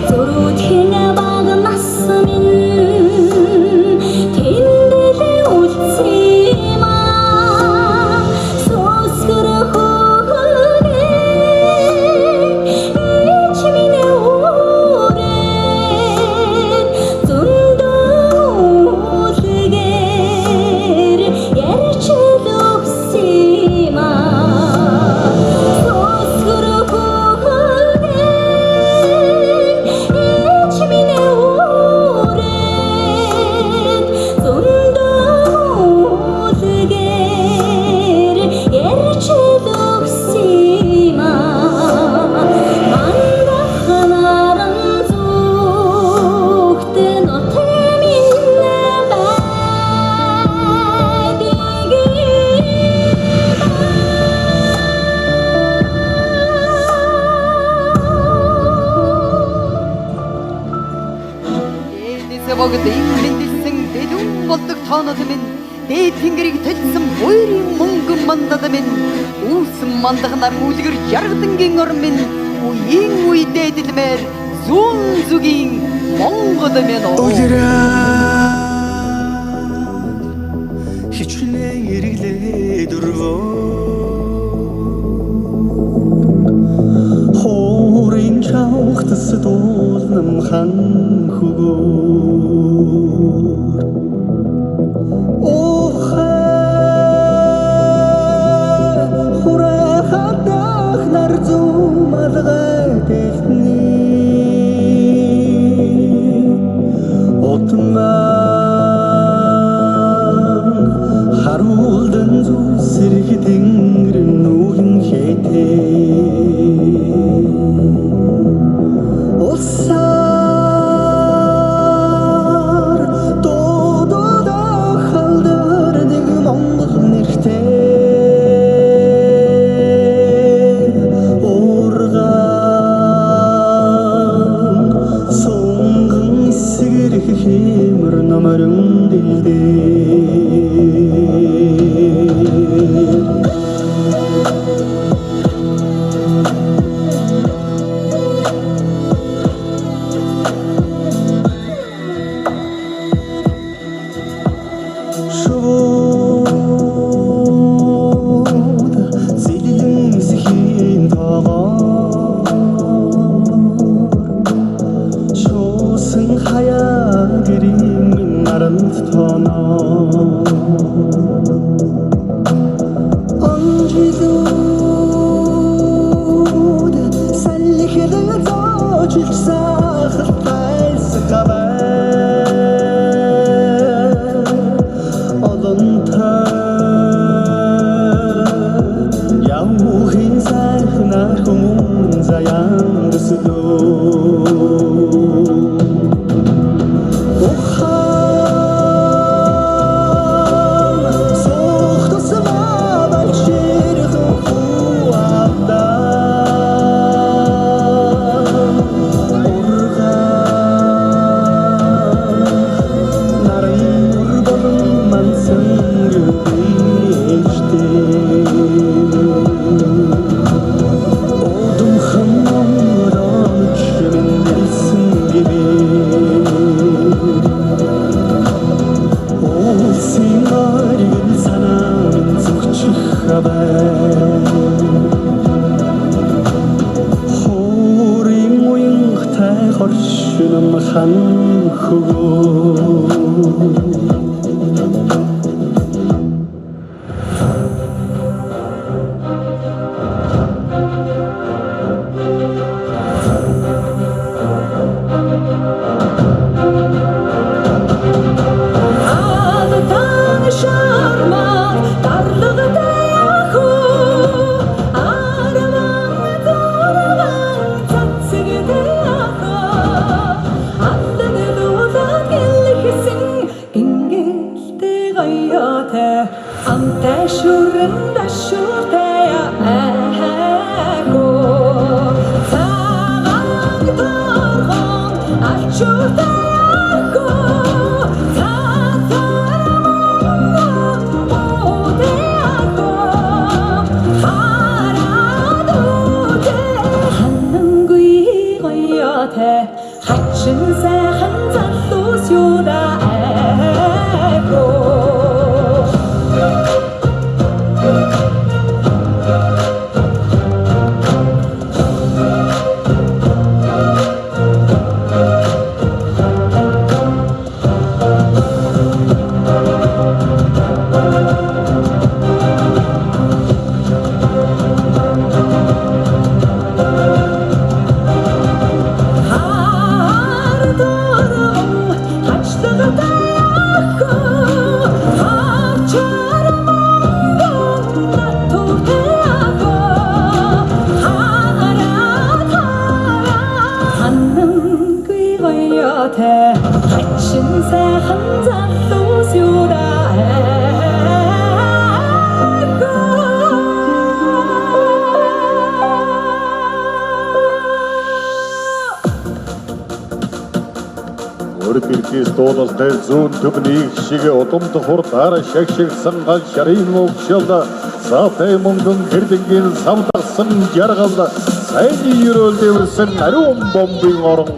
зөрүүдхэн баг нас минь тэндэлээ үлдсийма сөсгөр хөхөлгэн ич минь өрөөд зөндөө үлгээр ярьж өгсийма сөсгөр хөхөлгэн ич минь өрөөд зөндөө үлгээр ярьж өгсийма мандахнаран зүгтэн утаг минь Эдисэ богд имлэндэлсэн дэлүн болдог тоонод минь дээд тэнгэрийг төлсөн буйрын мөнгөн мандад минь үүсэн мандахнаар үлгэр жаргадангийн ор минь үеийн үе дээдэлмээр зүүн зүгийн Монгол минь хичнээн эриглээ дөрвөө хорин чавхтас дуулнам хан хөгөөр хурахадах нар зумалгай дэлхний отман харуулдан зүсэрх тэнгэр нүүлэн хэтээ улсаар дуудаа халдар нэг Монгол нэртэй ургаан сонгон эсгэрх хэмэр намаран дэлдээ шууд зэлэн сэхийн тоогоор шуусан хаяа гэрийн наранд тооноо онжилууд салхилэн зоожилж сахалтай сахабай олон та бай Хорийн уянгатай хоршин хан хөгөө Өрбөркис дуулалтай зүүн түбнийг шиг удамд хурдаар шагшигсан гал шарын мөвчөлд саатай мөнгөн хэрдэнгийн самдагсан жаргал сайны ерөөл дэвэрсэн ариун бомбын орон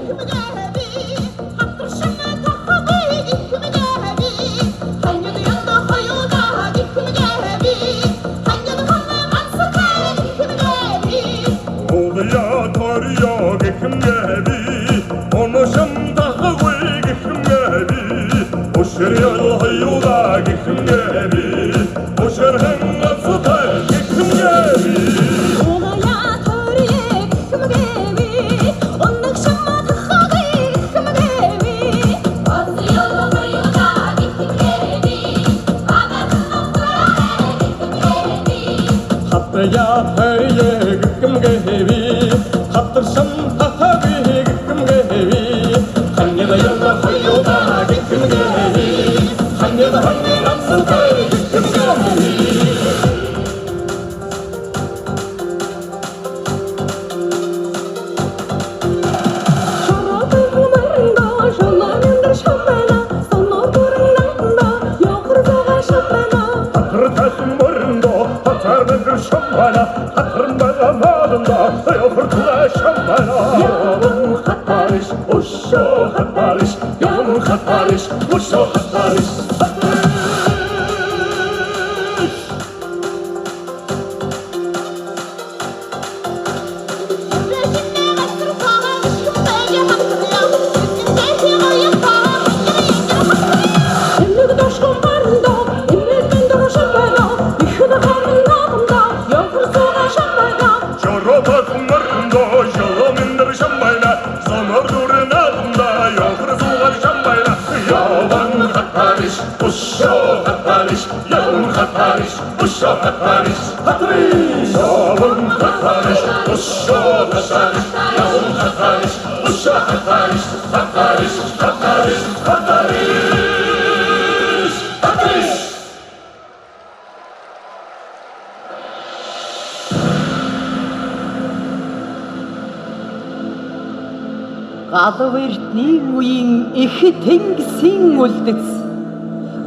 Галвэртний үеийн их тэнгисийн үлдэц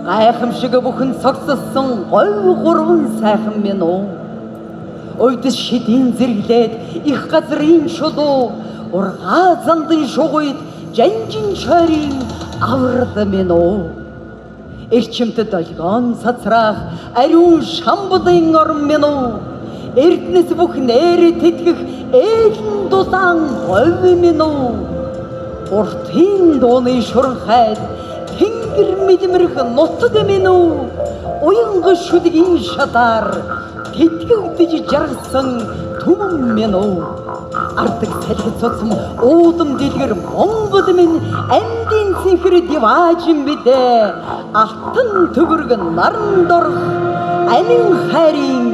гайхамшиг бүхэн цогцолсон говь гурван сайхан минь уу ойдс шидийн зэрэглээд их газрын шулуу ургаа зандын шугуйд жанжин чойрын аврал минь уу Эрчимтэд олгон цацраах ариун шамбудын орн минь уу. Эрдэнэс бүх нэр тэтгэх ээлэн дулаан говь минь уу. Уртын дууны шурхайд тэнгэр мэдмэрх нутаг минь уу. Уянга шүдгийн шатаар тэтгэгдэж жаргасан түмэн минь уу. Ардаг салхи цуцм уудам дэлгэр Монгол минь амдын цэнхэр диваажин бидэ. Алтан төгөрг наран дорх амин хайрын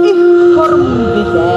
их орн бидэ.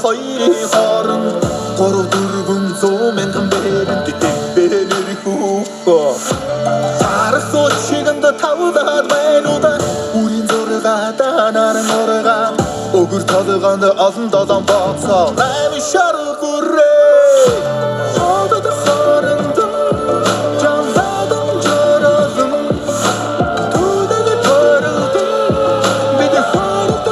хоёрын хооронд гурав дөрвөн зуун мянган бэрэнд дэвбэлэр хүүхөө Сарах сууд шигэнд тавдаад байнуда үрийн зургаадаа наран ургаа өгөр толгоонд олон долоон бооцоо найм шарах үрээ Одод хооронд жамбадан жорозон Тудад төрөлд бид хооронд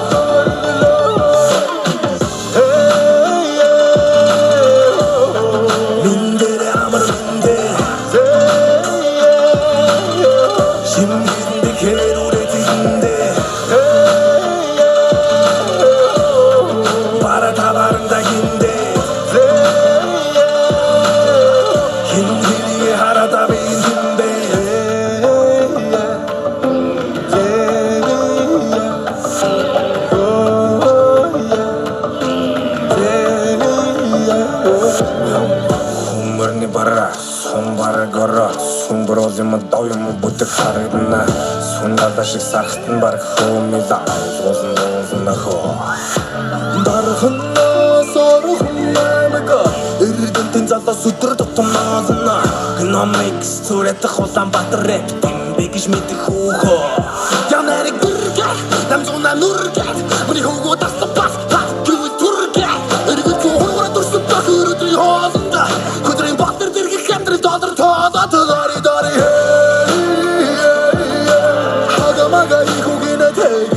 харагдана сундаа шиг сархтан баг хөөмөлөө уулын нөхөө дарахнаас орохнамаг эрдэнтэн залаас өдөр тутамаазна гномикс зүрэтэх Улаанбаатар рэп бигж мэдэх хөөхөө ямарыг бүргэх амзуна нүргээд миний хөвгөө таслан бас гэвэл түргээд эргэж хуураа дурсан бас өрөдрийн хоолнд хөдрийн батар дэргэх хамтран доллар тоодоо дори хагамага ихүгинэ тэг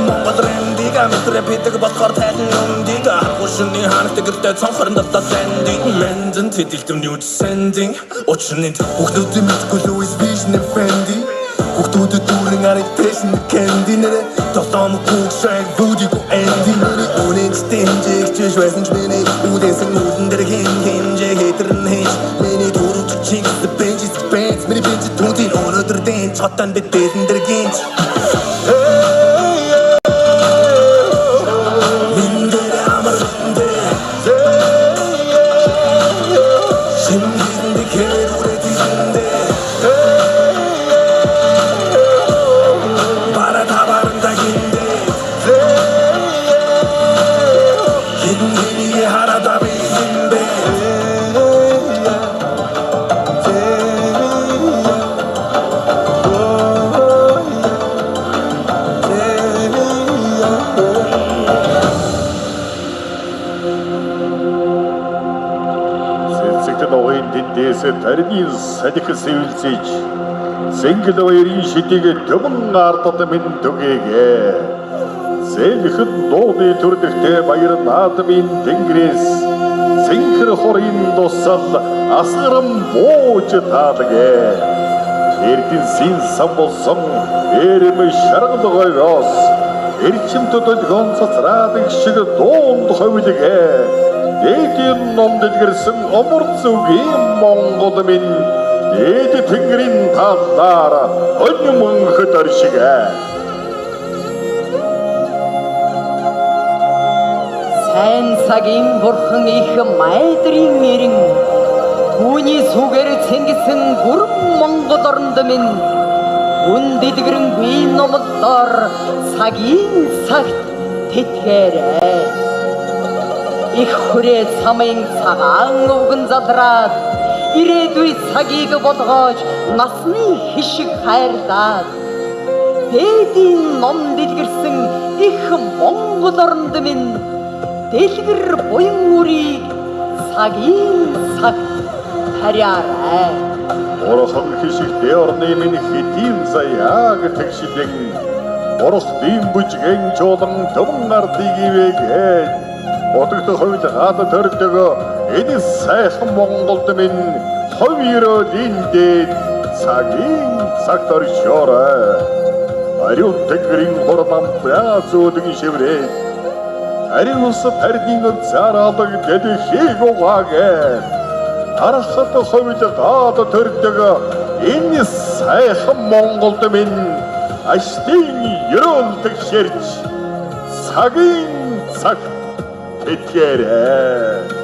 Монгол рендига метрэ питэг болохоор тайлан өмдийг хушны ханагт гэртээ цонхорн дотоод сендинг мэнзэн тэтэлтэмний үд сендинг учрын хүүхдүүдийн мэдгүй Louis Vision Fendi хүүхдүүдэд дүүрэн ариг тэшн кэнди нэрэ толом хүүшэг бүдиг энди миний үнэнчтэй хэмжээгч байсан ч миний үдэнсэн үлэн дээр хэмжээ хэтэрн хийж миний төрөвч чигс бенжис бенз миний бенж түнтийн өнөдөр дэн цотон дэдэн дээр гинж Тарийн салхи сэвэлзэж Сэнгэл баярын шидийг төмөн ардад минь түгээгээ Сэлхэн дууны төрдөгтэй баяр наадмын тэнгэрээс Сэнхэр хорын дусал асгарам бууж таадагээ Эрдэн син сан болсон эрэм шаргалгойгоос Эрчимтөд гонцоцраадаг шиг дуунд ховлгээ Дээдийн ном дэлгэрсэн омор зүгийн Монгол минь дээд тэнгэрийн талаар өнмөнхөд оршигэ. Сайн цагийн бурхан их майдрын ирэн түүний сүгээр цэнгисэн бүрэн Монгол оронд минь үн дэлгэрэнгүй номлолоор цагийн цагт тэтгэрээ. Их хүрээ цамын цагаан өвгөн задраад ирээдүй цагийг болгож насны хишиг хайрлаад дээдийн ном дэлгэрсэн их Монгол оронд минь дэлгэр буян үрийг цагийн цагт харьяарай. Орхон хишигтэй орны минь хэдийн заяаг тэгшилэн Орох димбүжгэн чуулан төмөн ардыг ивэгээд Одогт хувилгаад төрдөг энэ сайхан Монголд минь хувироо диндэд цагийн цагт оршоорой. Ариун тэнгэрийн хурдан бязуудын шиврээд ариун ус тардын зараалаг дэлхийг угаагээд арахад хувилгаад төрдөг энэ сайхан Монголд минь аштын ерөөл тэгшэрч цагийн цагт тэтгэрэй.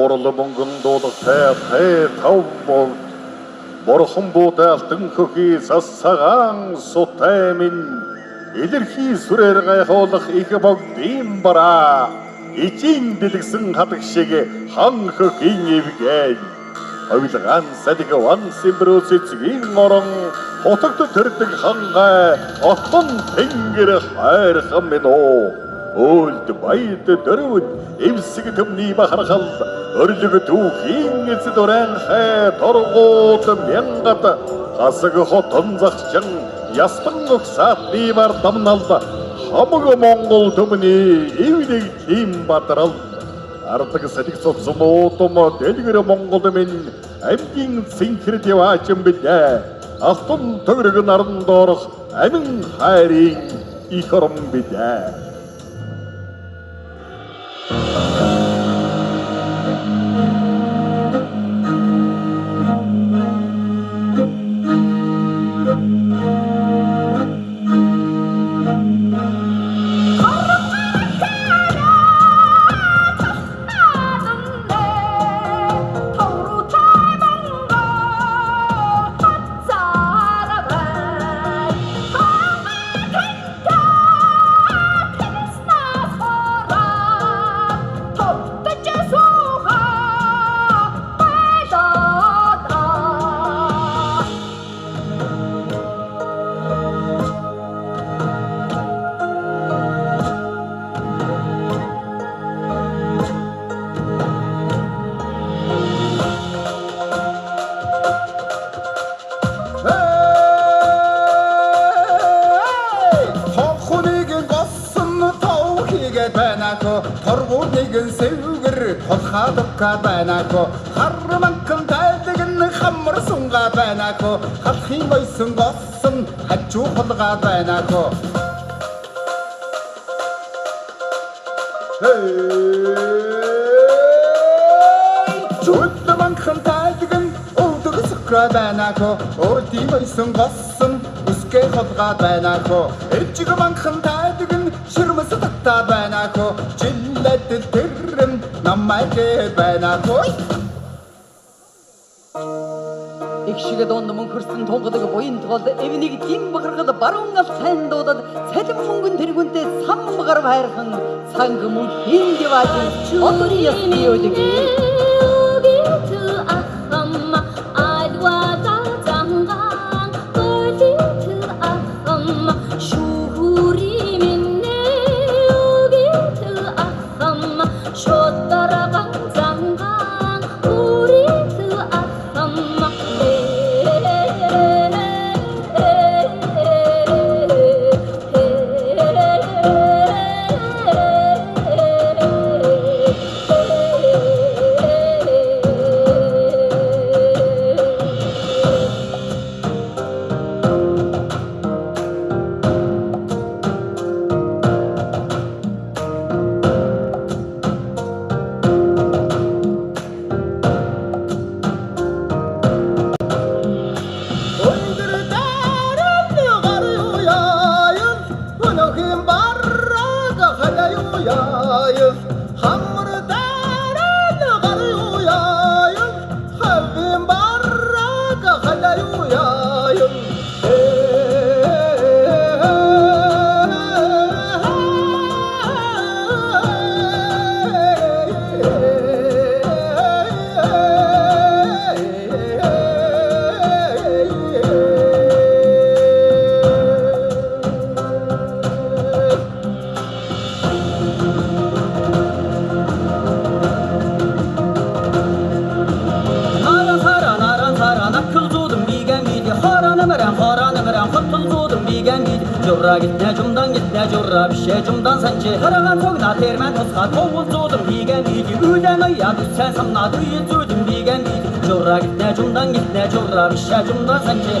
Буурлын мөнгөн дуудахтай тав бол Бурхан буудалтан хөхий сассагаан сутай минь илэрхий сүрээр гайхуулах их богдын бараа ичийн дэлгсэн хадаг шиг хан хөхийн эвгэй Авилгаан садиг ван симбрус эцгийн орон хотогт төрдөг хангай отон тэнгэр хайрхан минь оо Өлд байд дөрөвд эвсэг төмний бахархал өрлөг түүхийн эцэд уран хай торгууд мянгат хасаг хотон захчин ястан өгсаатны бар дамнал хамаг Монгол төмний эвнийг тийм батрал ардаг садиг цуцсан уутум дэлгэр Монгол минь амьгийн синхрд яваачин билээ алтан төгрөг наран доорох амин хайрын их орон билээ Банако харманкан тайдагн хамар сунга банако халхи мойсон госон хажуу холга банако чудманкан тайдагн өвдөг сукра банако орди мойсон госон үсгэ холга банако эжиг манхан тайдагн ширмэс татта банако жилэд тэрэн намайгэ банако Игшигэ донд мөн хөрсөн тунгадаг буян тул эвнийг дим бахаргал баруун ал сайн дуудаад цалин мөнгөн тэргүнтэй сам багар хайрхан санг мөн хинди важин одны ясны өдөг журра гитне жумдан гитне журра бише жумдан санчи хараган цогна термен тосга тоолзуудum биген биди үдэн ая дүсэн самна дүйзүүдüm биген биди журра гитне жумдан гитне журра бише жумдан санчи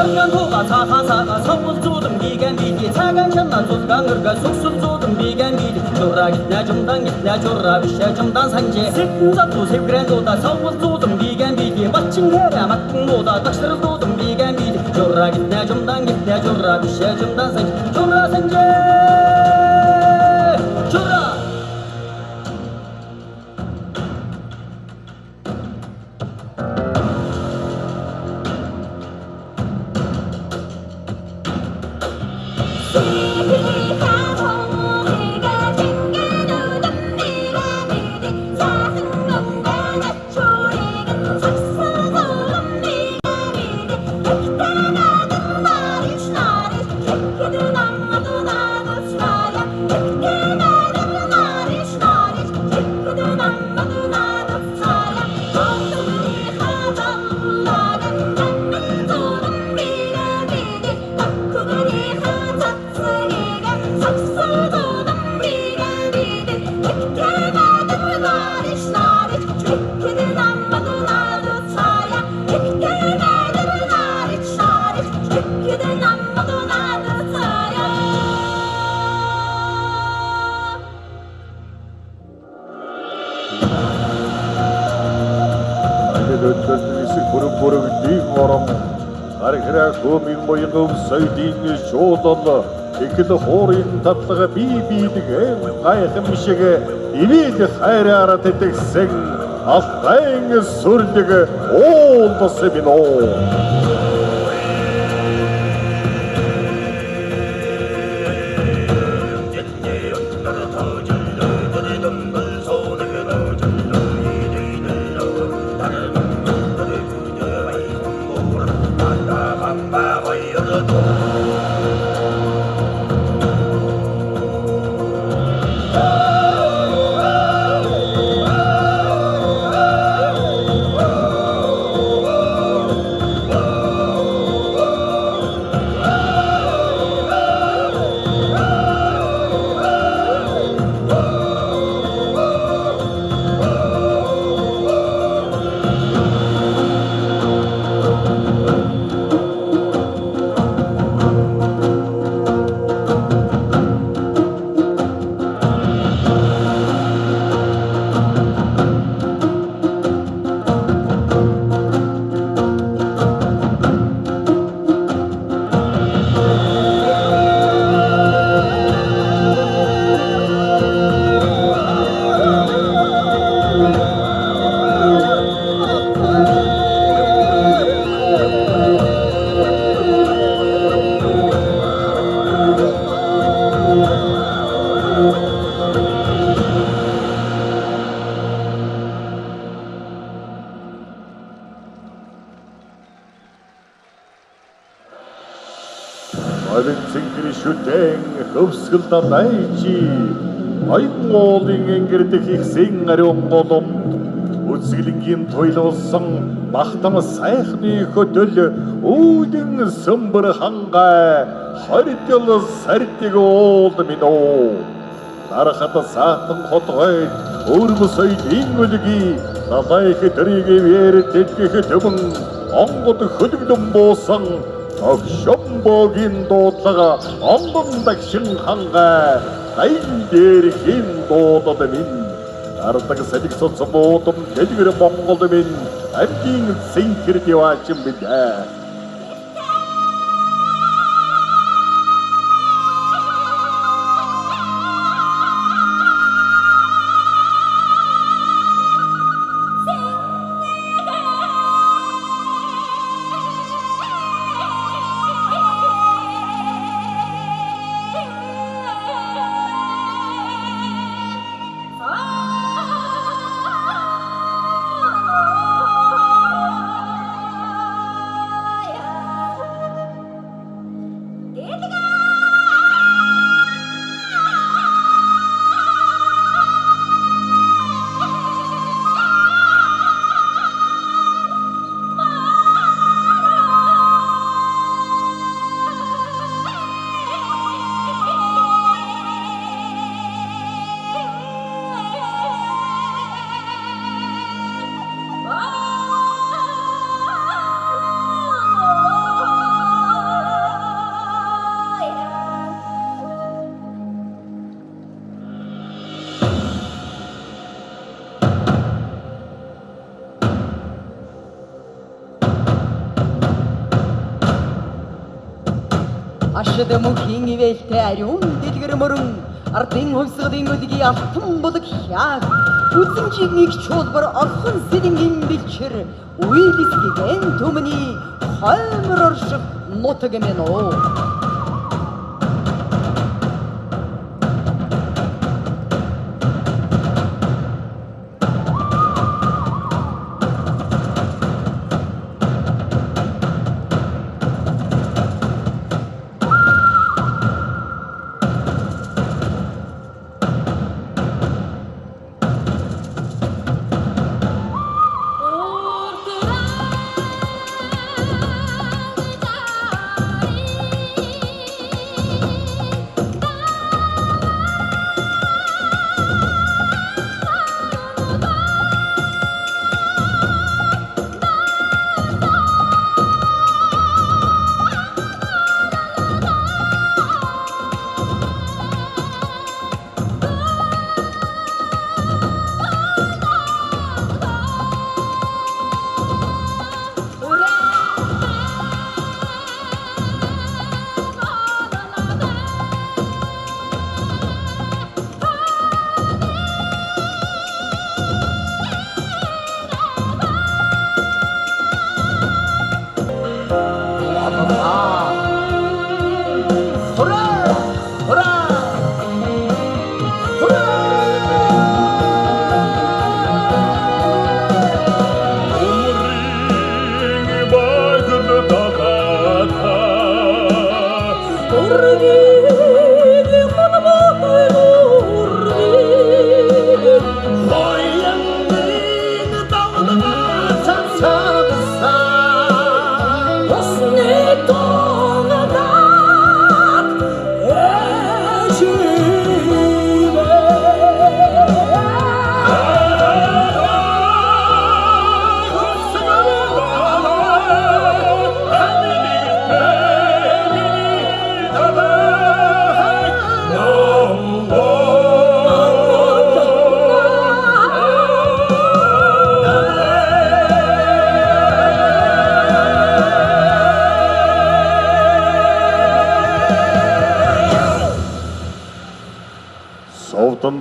Sargan toga sahan saga toolzуудum биген биди цаган чанна тулган гырга суксулзуудum биген биди журра гитне жумдан гитне журра бише жумдан санчи сэтэн зату sevgrendуда тоолзуудum биген биди матчин хэра маттнуда такшрылдуудum биген биди журра гитне жумдан гитне журра бише жумдан санчи журра санчи журра Көмийн боёгов сөйдийн шуудал ихэл хоорын татлага бие биедэг гайхам шиг ивэд хайраараа тэтгсэн алтай сүрлэг уулдас биноо Хөвсгөлд найчи аймуулын ингэрдэх ихсэн ариун голомд үзгэлэнгийн туйлуулсан бахтам сайхны хөдөл үүдэн сөмбөр хангай хордол сардиг уулд минь дарахад саатан хотгойд өөрмөсөй дингөлги далайх төрийг вэр тэтгэх төмөн онгод хөдөлгөн буусан Огшомбогийн дуудлага онгон дагшин хангай айн дээр хин дуудад минь ардаг сэлэг цоцсон буудам дэлгэр Монголд минь амтын сэнхэр диваачин бидээ ашид мөнхийн ивэлтэй ариун дэлгэр мөрөн ардын хувьсгадын өдгий алтан будаг хяаг үзэмжийг нэг чуулбар орхон сэлэнгийн бэлчэр уйлисгэн төмний хоймор орших нутаг мэн оо.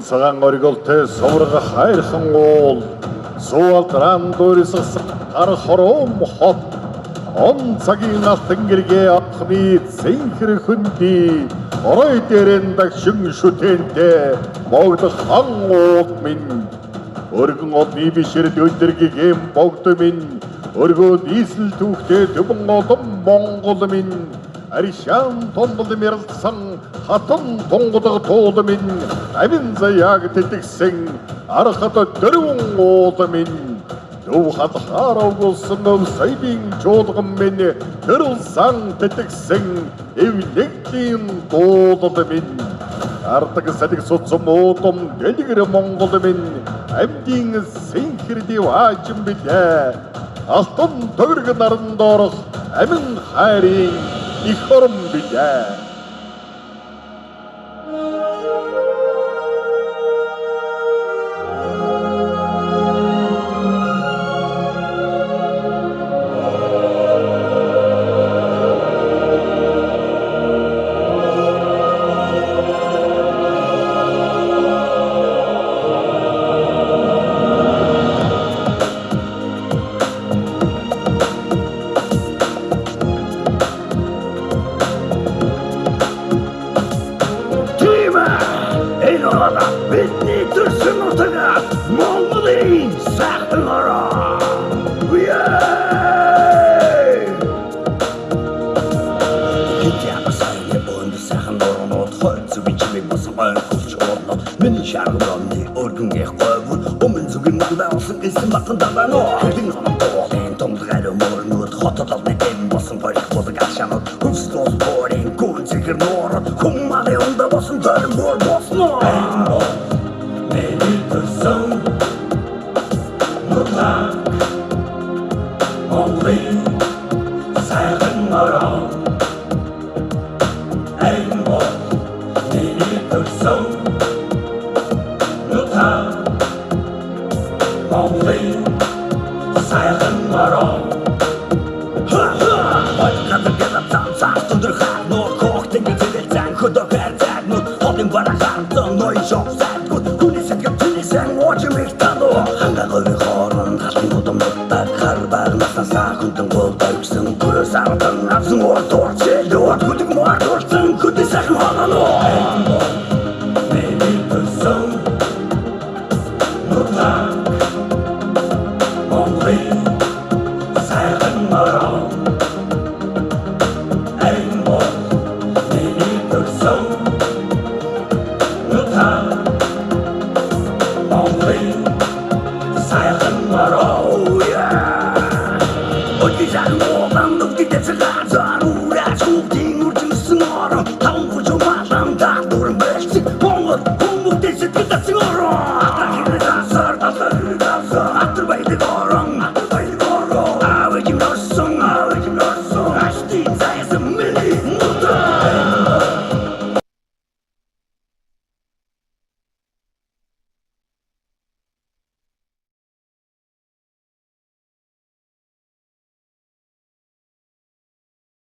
Цагаан оргилтэй сувраг хайрхан уул суулдран дуурисгсан гар хором хот он цагийн алтан гэргээ авахны зэнхэр хөнди орой дээрэн дагшин шүтэнтэй богдох хан уул минь өргөн одны бишэр дөндөргийн богд минь өргөө дийсэл түүхтэй төбөн олон Монгол минь аришан томбол мэрэлсэн хатан тонгодог туул минь амин заяаг тэтгсэн архад дөрвөн уул минь дов хатхаар өгүүлсэн өвсөйдийн чуулган минь төрөлсөн тэтгсэн эвлэглийн дуулал минь ардаг садаг суцсан уутам дэлгэр Монгол минь амьдын сэнхэр диваажин билээ алтан төгрөг наран доорох амин хайрын их орон билээ. авсан урдуур зэлүүд хүдэг маар дурсан хүдэг сайхан хоноо Миний төсөн нутаг Монголын сайхан мороо Миний төсөн нутаг Монголын сайхан мороо Ojizan oğlan nukdide çıkarsan Uğraş kuktin uçunsun orum Tavun kucu malan da durun beşsin Mongol kumuk desit gıdasın orum Atrakini dansar, atları dansar Attır baydı